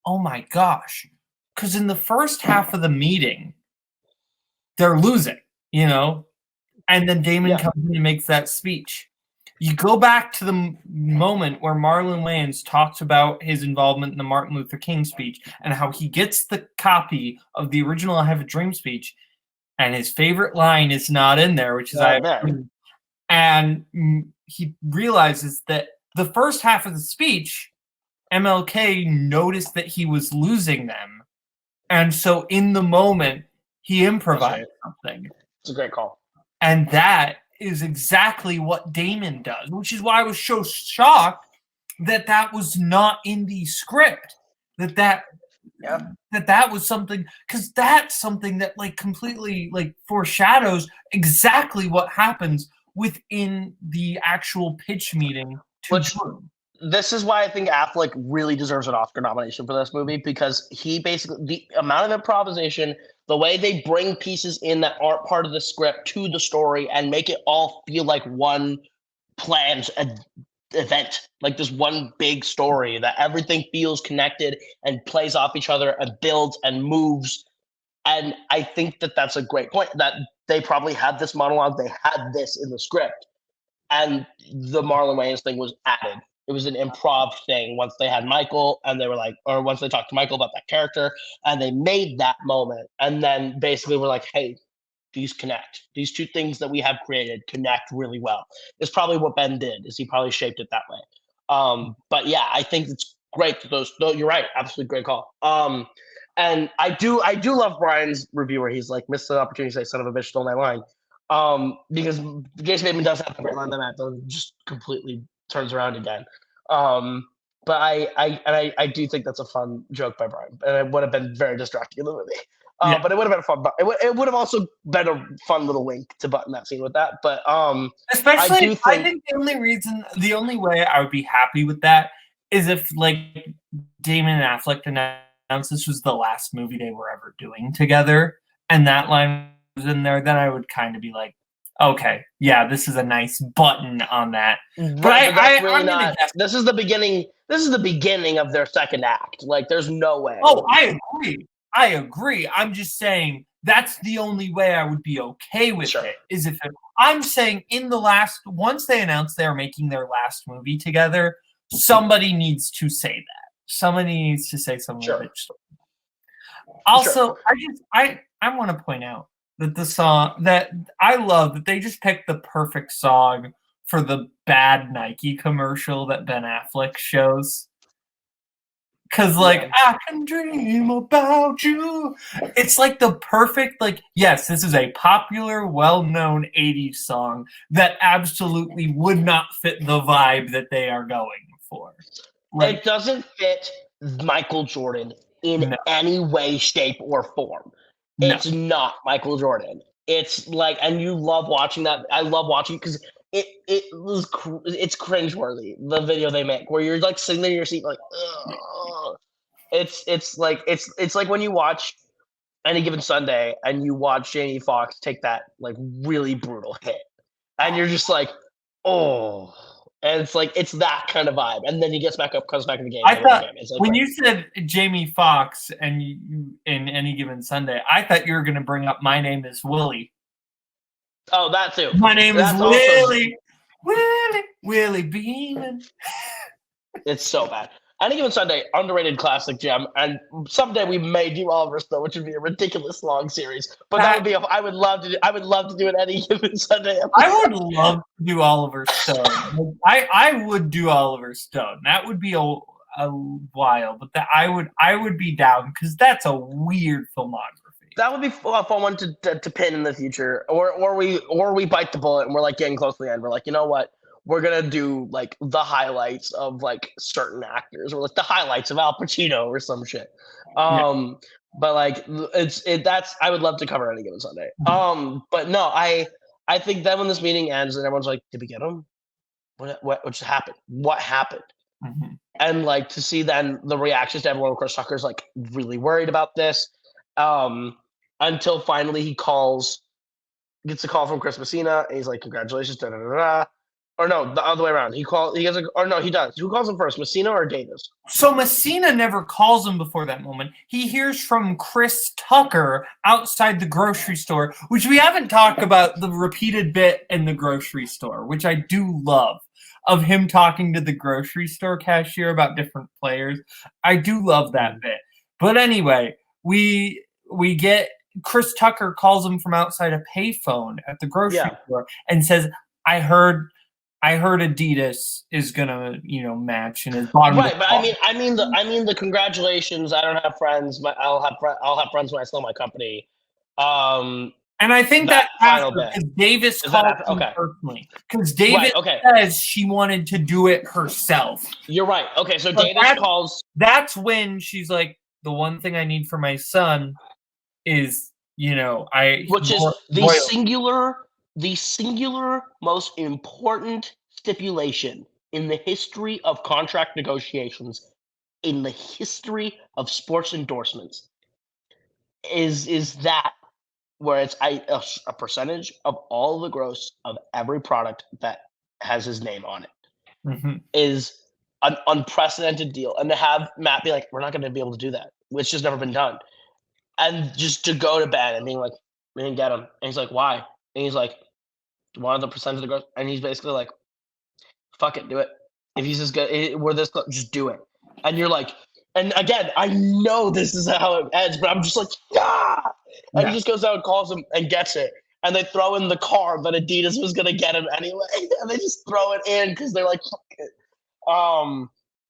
Oh my gosh. Because in the first half of the meeting, they're losing, and then Damon comes in and makes that speech. You go back to the moment where Marlon Wayans talks about his involvement in the Martin Luther King speech and how he gets the copy of the original I Have a Dream speech, and his favorite line is not in there, which is and he realizes that the first half of the speech, MLK noticed that he was losing them, and so in the moment he improvised something. It's a great call. And that is exactly what Damon does, which is why I was so shocked that was not in the script. That was something, because that's something that like completely like foreshadows exactly what happens within the actual pitch meeting. This is why I think Affleck really deserves an Oscar nomination for this movie, because he basically, the amount of improvisation, the way they bring pieces in that aren't part of the script to the story and make it all feel like one planned event, like this one big story, that everything feels connected and plays off each other and builds and moves. And I think that that's a great point, that they probably had this monologue, they had this in the script, and the Marlon Wayans thing was added. It was an improv thing once they had Michael, and they were like, or once they talked to Michael about that character, and they made that moment, and then basically we're like, hey, these connect. These two things that we have created connect really well. It's probably what Ben did, is he probably shaped it that way. But yeah, I think it's great that those. You're right, absolutely great call. And I do love Brian's review where he's like, missed the opportunity to say "son of a bitch, stole my line," because Jason Bateman does have a great line that just completely turns around again. But I do think that's a fun joke by Brian, and it would have been very distracting in the movie. But it would have been a fun. It would have also been a fun little wink to button that scene with that. But especially, I think the only way I would be happy with that is if like Damon and Affleck announced this was the last movie they were ever doing together, and that line was in there. Then I would kind of be like, okay, yeah, this is a nice button on that. But that's really not. This is the beginning. this is the beginning of their second act. Like, there's no way. Oh, I agree. I'm just saying that's the only way I would be okay with Sure. it. Is if I'm saying once they announce they're making their last movie together, somebody needs to say that. Somebody needs to say something. Sure. Also, I want to point out that the song that I love that they just picked the perfect song for the bad Nike commercial that Ben Affleck shows. Cause like I can dream about you. It's like the perfect, like, yes, this is a popular, well-known 80s song that absolutely would not fit the vibe that they are going for. Like, it doesn't fit Michael Jordan in any way, shape, or form. It's not Michael Jordan. It's like, and you love watching that. I love watching because it's cringeworthy, the video they make where you're like sitting there in your seat like, ugh. It's like when you watch Any Given Sunday and you watch Jamie Foxx take that like really brutal hit and you're just like, oh, and it's like, it's that kind of vibe, and then he gets back up, comes back in the game. I thought like, when you said Jamie Foxx and you in Any Given Sunday, I thought you were going to bring up My Name Is Willie. Oh, that too. My name is Willie. Willie Beeman. It's so bad. Any Given Sunday, underrated classic gem, and someday we may do Oliver Stone, which would be a ridiculous long series. But that would be I would love to do an Any Given Sunday episode. I would love to do Oliver Stone. I would do Oliver Stone. That would be a while, but I would be down because that's a weird filmography. That would be a fun one to pin in the future, or we bite the bullet and we're like getting close to the end. We're like, you know what? We're gonna do like the highlights of like certain actors, or like the highlights of Al Pacino or some shit. But like that's I would love to cover Any Given Sunday. But no, I think then when this meeting ends and everyone's like, did we get him? What just happened? What happened? Mm-hmm. And like to see then the reactions to everyone. Chris Tucker's like really worried about this. Until finally he gets a call from Chris Messina, and he's like, congratulations, da da da da. Or no, the other way around. He does. Who calls him first, Messina or Davis? So Messina never calls him before that moment. He hears from Chris Tucker outside the grocery store, which we haven't talked about the repeated bit in the grocery store, which I do love, of him talking to the grocery store cashier about different players. I do love that bit. But anyway, we get Chris Tucker calls him from outside a payphone at the grocery store and says, I heard Adidas is gonna, match in his bottom. Right, but I mean the congratulations. I don't have friends, but I'll have friends when I sell my company. And I think that after because Davis called him personally, because Davis says she wanted to do it herself. You're right. Okay, so Davis calls. That's when she's like, the one thing I need for my son is, which is the singular most important stipulation in the history of contract negotiations, in the history of sports endorsements, is that where it's a percentage of all the gross of every product that has his name on it is an unprecedented deal. And to have Matt be like, we're not going to be able to do that. It's just never been done. And just to go to bed and being like, we didn't get him. And he's like, why? And he's like, one of the percent of the growth. And he's basically like, fuck it, do it. If he's just good, we're this close, just do it. And you're like, and again, I know this is how it ends, but I'm just like, yeah. And he just goes out and calls him and gets it. And they throw in the car that Adidas was going to get him anyway. And they just throw it in because they're like, fuck it.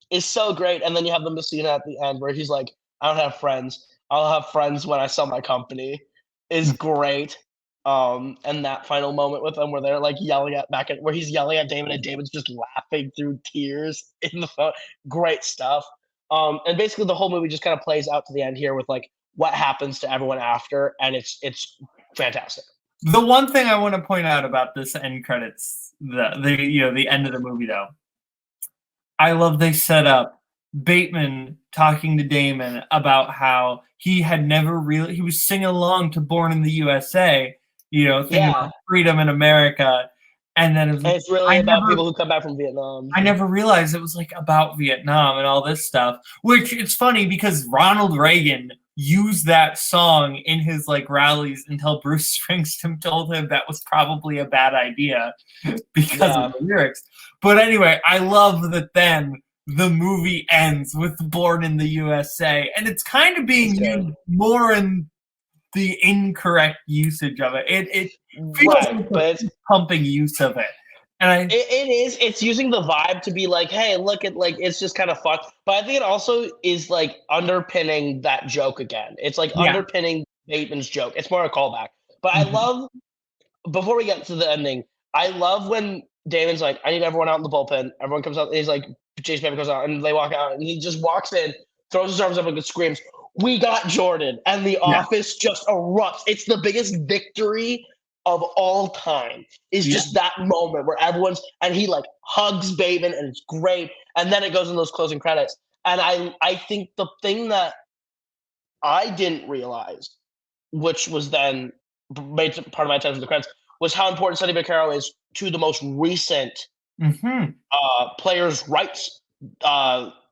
It's so great. And then you have the Messina at the end where he's like, I don't have friends. I'll have friends when I sell my company. Is great. And that final moment with them where they're like where he's yelling at Damon and Damon's just laughing through tears in the phone. Great stuff. And basically the whole movie just kind of plays out to the end here with like what happens to everyone after, and it's fantastic. The one thing I want to point out about this end credits, the end of the movie though, I love they set up Bateman talking to Damon about how he was singing along to Born in the USA, thinking about freedom in America. And then And it's really about people who come back from Vietnam. I never realized it was like about Vietnam and all this stuff. Which it's funny because Ronald Reagan used that song in his like rallies until Bruce Springsteen told him that was probably a bad idea because of the lyrics. But anyway, I love that then the movie ends with Born in the USA, and it's kind of being used more in the incorrect usage of it. It feels like but it's pumping use of it. And it's using the vibe to be like, hey, look at like it's just kind of fucked. But I think it also is like underpinning that joke again. It's like underpinning Bateman's joke. It's more a callback. But I love, before we get to the ending, I love when Damon's like, I need everyone out in the bullpen. Everyone comes out, and he's like, Chase Bateman goes out, and they walk out, and he just walks in, throws his arms up and screams, "We got Jordan!" And the office just erupts. It's the biggest victory of all time. Is just that moment where everyone's, and he like hugs Bateman, and it's great. And then it goes in those closing credits. And I think the thing that I didn't realize, which was then made part of my attention to the credits, was how important Sonny Vaccaro is to the most recent players' rights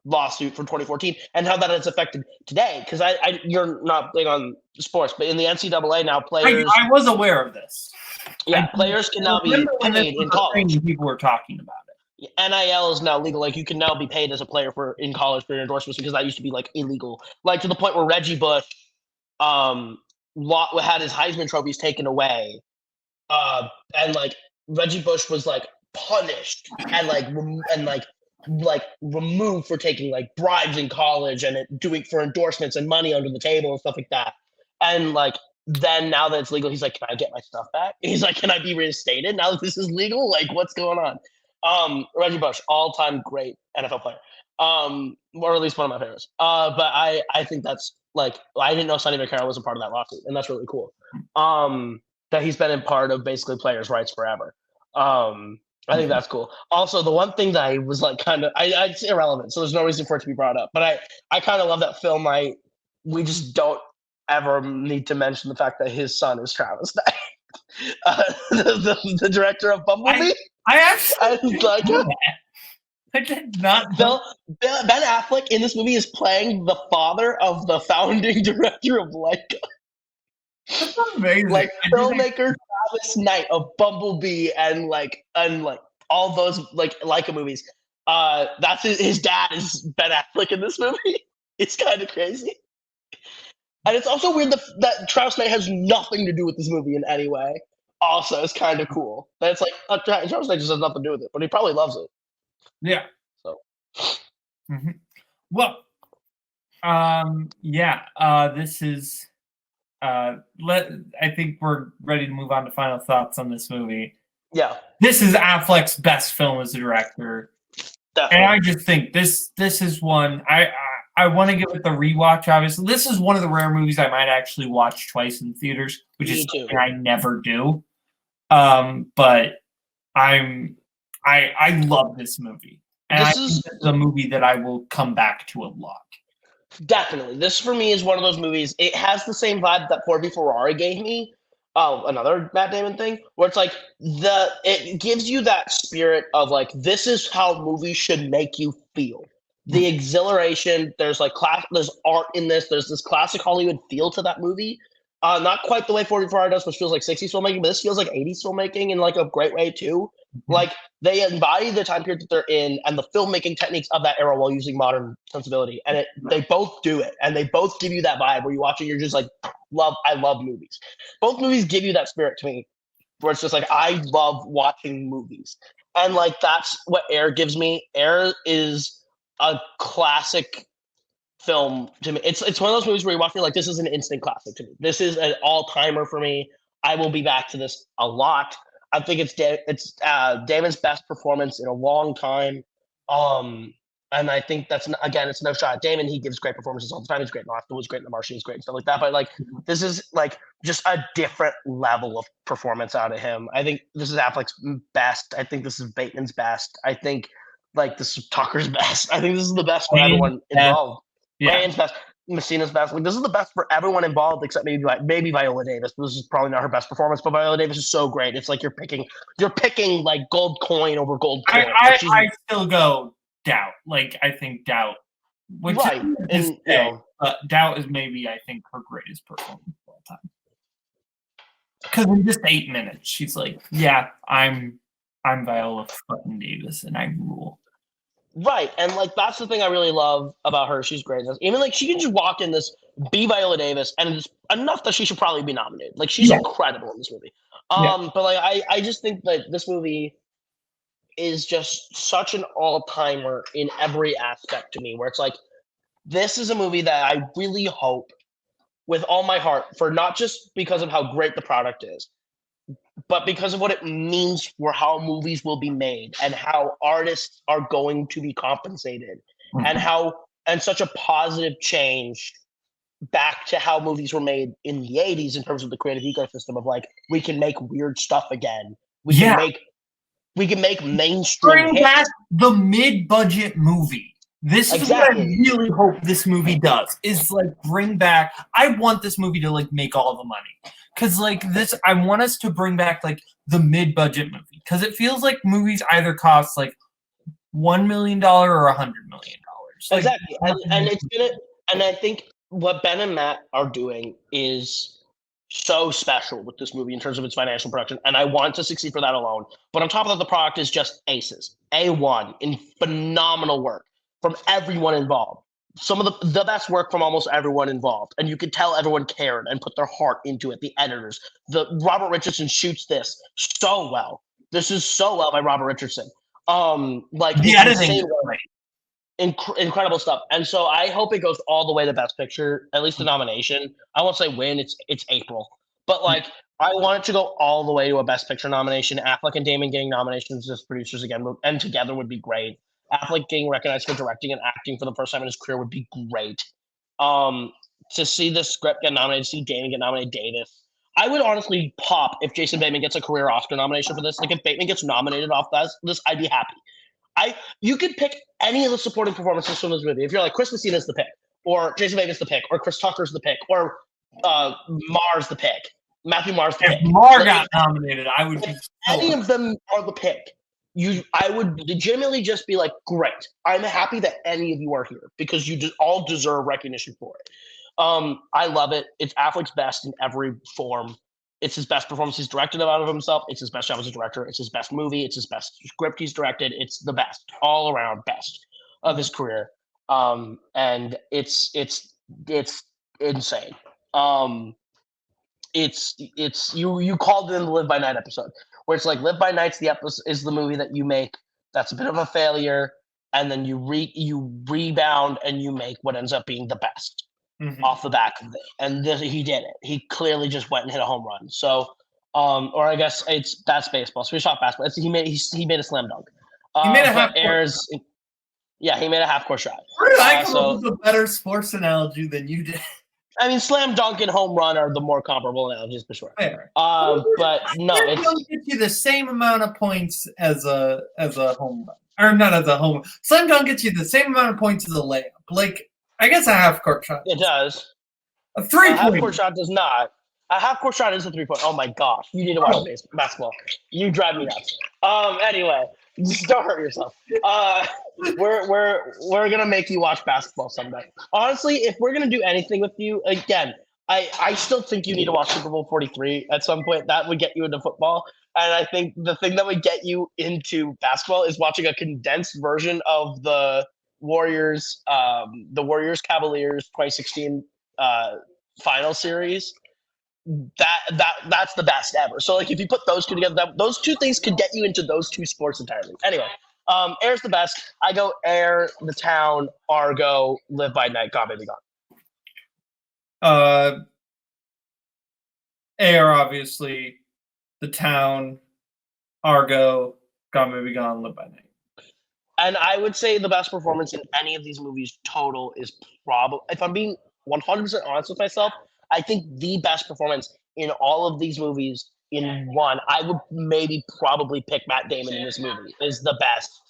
lawsuit from 2014, and how that has affected today. Because you're not big on sports, but in the NCAA now, players. I was aware of this. Yeah, players can now be paid in college. People were talking about it. NIL is now legal. Like you can now be paid as a player in college for your endorsements, because that used to be like illegal. Like to the point where Reggie Bush had his Heisman trophies taken away, and like Reggie Bush was like punished and removed for taking like bribes in college and doing for endorsements and money under the table and stuff like that. And like then now that it's legal, he's like, can I get my stuff back? He's like, can I be reinstated now that this is legal? Like, what's going on? Reggie Bush, all-time great NFL player, or at least one of my favorites. But I think that's like, I didn't know Sonny Vaccaro was a part of that lawsuit, and that's really cool. That he's been a part of basically players' rights forever. I think that's cool. Also, the one thing that I was like kind of, it's irrelevant, so there's no reason for it to be brought up. But I kind of love that film. We just don't ever need to mention the fact that his son is Travis Knight, the director of Bumblebee. I was like, I did not. Ben Affleck in this movie is playing the father of the founding director of Leica. That's amazing. Like filmmaker Travis Knight of Bumblebee and all those like Leica movies. That's his dad is Ben Affleck in this movie. It's kind of crazy. And it's also weird that Travis Knight has nothing to do with this movie in any way. Also, it's kind of cool. That it's like Travis Knight just has nothing to do with it, but he probably loves it. Yeah. So. Well, this is. I think we're ready to move on to final thoughts on this movie. Yeah. This is Affleck's best film as a director. Definitely. And I just think this is one I want to give it the rewatch. Obviously, this is one of the rare movies I might actually watch twice in theaters, which is something I never do. But I love this movie, and this is a movie that I will come back to a lot. Definitely, this for me is one of those movies. It has the same vibe that Ford v Ferrari gave me. Another Matt Damon thing, where it's like it gives you that spirit of like, this is how movies should make you feel. The exhilaration, there's art in this, there's this classic Hollywood feel to that movie. Not quite the way 40 Ferrari does, which feels like 60s filmmaking, but this feels like 80s filmmaking in like a great way too. Like they embody the time period that they're in and the filmmaking techniques of that era while using modern sensibility. And they both do it, and they both give you that vibe where you watch it, you're just like, I love movies. Both movies give you that spirit to me, where it's just like, I love watching movies. And like that's what Air gives me. Air is a classic film to me. It's one of those movies where you watch me like, this is an instant classic to me. This is an all-timer for me. I will be back to this a lot. I think it's Damon's best performance in a long time. And I think that's, again, it's no shot at Damon. He gives great performances all the time. He's great in Austin, was great in The Martian, he's great and stuff like that. But like, this is like just a different level of performance out of him. I think this is Affleck's best. I think this is Bateman's best. I think like this is Tucker's best. I think this is the best for everyone involved. Yeah. Ryan's best. Messina's best. Like, this is the best for everyone involved except maybe Viola Davis. This is probably not her best performance, but Viola Davis is so great. It's like you're picking like gold coin over gold coin. I still go Doubt. Like, I think Doubt, which right, and Doubt is maybe, I think, her greatest performance of all time. Because in just 8 minutes, she's like, "Yeah, I'm Viola fucking Davis, and I rule." Right, and like that's the thing I really love about her. She's great. Even like she can just walk in this, be Viola Davis, and it's enough that she should probably be nominated. Like she's incredible in this movie. But like I just think that this movie is just such an all timer in every aspect to me. Where it's like this is a movie that I really hope with all my heart for, not just because of how great the product is, but because of what it means for how movies will be made and how artists are going to be compensated, and such a positive change back to how movies were made in the 80s in terms of the creative ecosystem of like, we can make weird stuff again. We can make mainstream Bring back the mid-budget movie. This is what I really hope this movie does, is like bring back, I want this movie to like make all the money. Because like this, I want us to bring back like the mid-budget movie. Because it feels like movies either cost like $1 million or $100 million. Like, exactly. And I think what Ben and Matt are doing is so special with this movie in terms of its financial production. And I want to succeed for that alone. But on top of that, the product is just aces. A1 in phenomenal work from everyone involved. Some of the best work from almost everyone involved. And you could tell everyone cared and put their heart into it. The editors. Robert Richardson shoots this so well. This is so well by Robert Richardson. Like the editing, incredible stuff. And so I hope it goes all the way to Best Picture, at least the nomination. I won't say win, it's April. But like I want it to go all the way to a Best Picture nomination. Affleck and Damon getting nominations as producers again, and together would be great. Affleck getting recognized for directing and acting for the first time in his career would be great. To see this script get nominated, see Damon get nominated, Davis. I would honestly pop if Jason Bateman gets a career Oscar nomination for this. Like if Bateman gets nominated off this, I'd be happy. You could pick any of the supporting performances from this movie. If you're like Chris Messina's the pick, or Jason Bateman's the pick, or Chris Tucker's the pick, or Mar's the pick, Matthew Mar's the pick. If Mar got nominated, I would. Any of them are the pick. I would legitimately just be like, great. I'm happy that any of you are here because you all deserve recognition for it. I love it. It's Affleck's best in every form. It's his best performance he's directed out of himself. It's his best job as a director. It's his best movie. It's his best script he's directed. It's the best, all around best of his career. And it's insane. It's you called it in the Live by Night episode, where it's like Live by Night's is the movie that you make that's a bit of a failure, and then you rebound and you make what ends up being the best. Off the back of it, and he did it. He clearly just went and hit a home run. So, or I guess that's baseball. So we shot basketball. He made a slam dunk. He made a half. Yeah, he made a half court shut. Where did I come up with a better sports analogy than you did? I mean, slam dunk and home run are the more comparable analogies for sure. Fair. But no, it's going to get you the same amount of points as a home run, or not as a home run. Slam dunk gets you the same amount of points as a layup. Like, I guess a half court shot. It does. A 3-point. A half court shot does not. A half court shot is a 3-point. Oh my gosh, you need to watch basketball. You drive me nuts. Anyway, just don't hurt yourself. We're gonna make you watch basketball someday. Honestly, if we're gonna do anything with you again, I still think you need to watch Super Bowl 43 at some point. That would get you into football. And I think the thing that would get you into basketball is watching a condensed version of the Warriors Cavaliers 2016 final series. That's the best ever. So like if you put those two together, those two things could get you into those two sports entirely. Anyway, Air's the best. I go Air, The Town, Argo, Live by Night, Gone Baby Gone. Air, obviously, The Town, Argo, Gone Baby Gone, Live by Night. And I would say the best performance in any of these movies total is probably, if I'm being 100% honest with myself, I think the best performance in all of these movies in one, I would maybe probably pick Matt Damon in this movie, is the best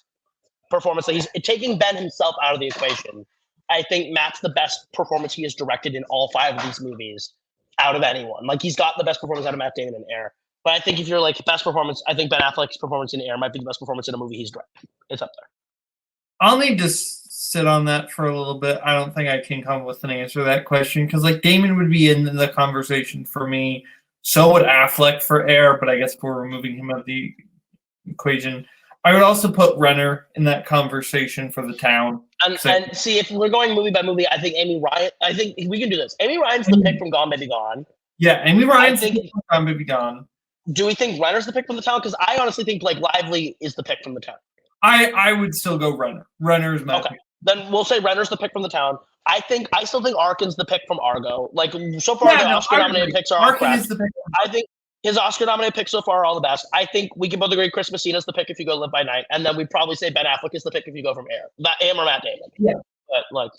performance. That he's taking Ben himself out of the equation. I think Matt's the best performance he has directed in all 5 of these movies out of anyone. Like, he's got the best performance out of Matt Damon in Air. But I think if you're like best performance, I think Ben Affleck's performance in Air might be the best performance in a movie he's directed. It's up there. I'll need to sit on that for a little bit. I don't think I can come with an answer to that question because, like, Damon would be in the conversation for me. So would Affleck for Air, but I guess we're removing him out of the equation. I would also put Renner in that conversation for The Town. And see, if we're going movie by movie, I think I think we can do this. Amy Ryan's the pick from Gone Baby Gone. Yeah, Amy Ryan's the pick from Gone Baby Gone. Do we think Renner's the pick from The Town? Because I honestly think Blake Lively is the pick from The Town. I would still go Renner. Renner is my pick. Then we'll say Renner's the pick from The Town. I still think Arkin's the pick from Argo. Like, so far, the Oscar-nominated picks are all crap. I think his Oscar-nominated picks so far are all the best. I think we can both agree Chris Messina's the pick if you go Live by Night, and then we'd probably say Ben Affleck is the pick if you go from Air. Am or Matt Damon. Yeah. But, like,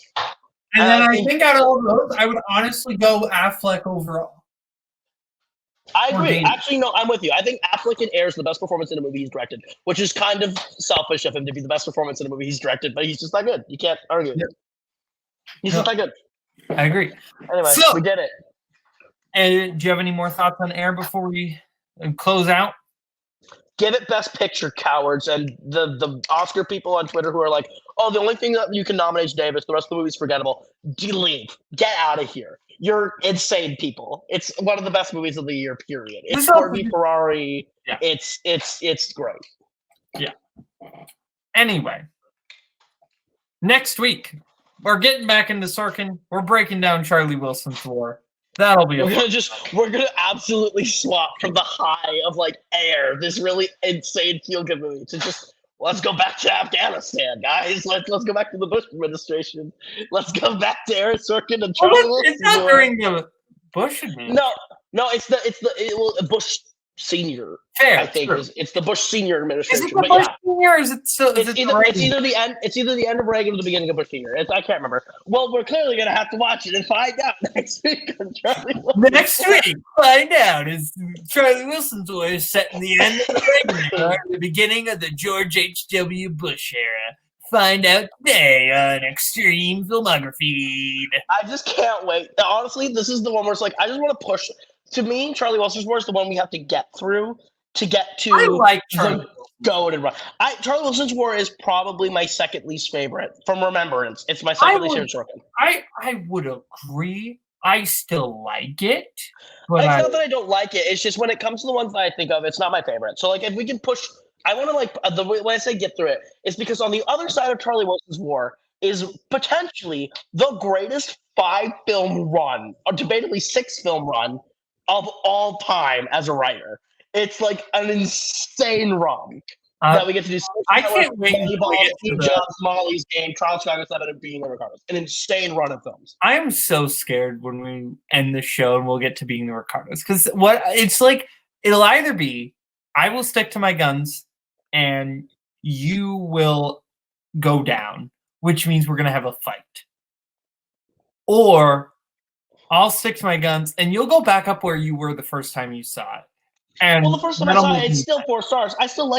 and then I think out of all those, I would honestly go Affleck overall. I agree. Actually, no, I'm with you. I think Affleck in Air is the best performance in a movie he's directed, which is kind of selfish of him to be the best performance in a movie he's directed, but he's just not good. You can't argue. Yeah. He's just not good. I agree. Anyway, we did it. And do you have any more thoughts on Air before we close out? Give it Best Picture, cowards. And the Oscar people on Twitter who are like, oh, the only thing that you can nominate is Davis. The rest of the movie's forgettable. Leave. Get out of here. You're insane people. It's one of the best movies of the year, period. It's Ford v Ferrari. Yeah. It's great. Yeah. Anyway, next week, we're getting back into Sorkin. We're breaking down Charlie Wilson's War. That'll be we're gonna absolutely swap from the high of like Air, this really insane feel-good movie, to just let's go back to Afghanistan, guys. Let's go back to the Bush administration. Let's go back to Aaron Sorkin and Charlie Wilson. It's not during the Bush administration. No, it's Bush Senior. Fair, I think it's the Bush Senior administration. Is it the Bush Senior? Or is it still? It's either the end. It's either the end of Reagan or the beginning of Bush Senior. I can't remember. Well, we're clearly gonna have to watch it and find out next week on Charlie Wilson. Next week, find out is Charlie Wilson's War is set in the end of the Reagan era, the beginning of the George H.W. Bush era. Find out today on Extreme Filmography. I just can't wait. Honestly, this is the one where it's like I just want to push. To me, Charlie Wilson's War is the one we have to get through to get to. I like Charlie. Go and run. Charlie Wilson's War is probably my second least favorite from Remembrance. It's my second least favorite Sorkin. I would agree. I still like it. But it's not that I don't like it. It's just when it comes to the ones that I think of, it's not my favorite. So like if we can push, I want to when I say get through it, it's because on the other side of Charlie Wilson's War is potentially the greatest 5-film run, or debatably 6-film run, of all time as a writer. It's like an insane run that we get to do. I can't wait Molly's Game, Trial Chicago 7, and Being the Ricardos. An insane run of films. I am so scared when we end the show and we'll get to Being the Ricardos. Because it's like, it'll either be, I will stick to my guns and you will go down, which means we're going to have a fight. Or I'll stick to my guns, and you'll go back up where you were the first time you saw it. And the first time I saw it, it's still 4 stars. I still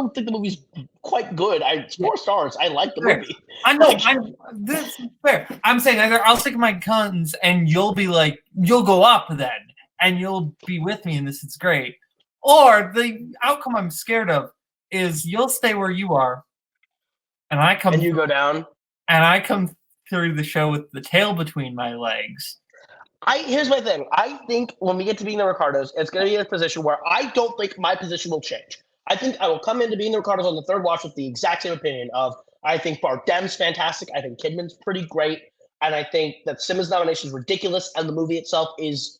think the movie's quite good. 4 stars. I like the movie. I know. This is fair. I'm saying either I'll stick to my guns, and you'll be like, you'll go up then, and you'll be with me, and this is great. Or the outcome I'm scared of is you'll stay where you are, and you go down, and I come through the show with the tail between my legs. Here's my thing. I think when we get to Being the Ricardos, it's going to be in a position where I don't think my position will change. I think I will come into Being the Ricardos on the third watch with the exact same opinion of, I think Bardem's fantastic. I think Kidman's pretty great. And I think that Simmons' nomination is ridiculous. And the movie itself is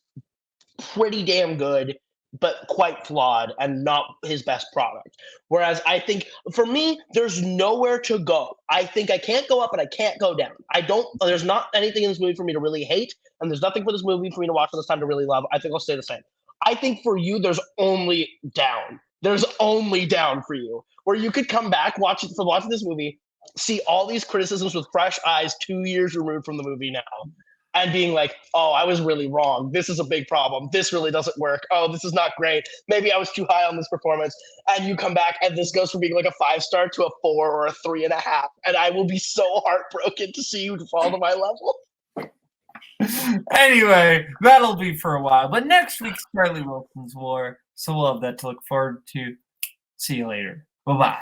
pretty damn good, but quite flawed and not his best product. Whereas I think, for me, there's nowhere to go. I think I can't go up and I can't go down. There's not anything in this movie for me to really hate, and there's nothing for this movie for me to watch this time to really love. I think I'll stay the same. I think for you, there's only down. There's only down for you, where you could come back, watching this movie, see all these criticisms with fresh eyes 2 years removed from the movie now, and being like, oh, I was really wrong. This is a big problem. This really doesn't work. Oh, this is not great. Maybe I was too high on this performance. And you come back and this goes from being like a 5-star to a 4 or a 3.5. And I will be so heartbroken to see you fall to my level. Anyway, that'll be for a while. But next week's Charlie Wilson's War, so we'll have that to look forward to. See you later. Bye-bye.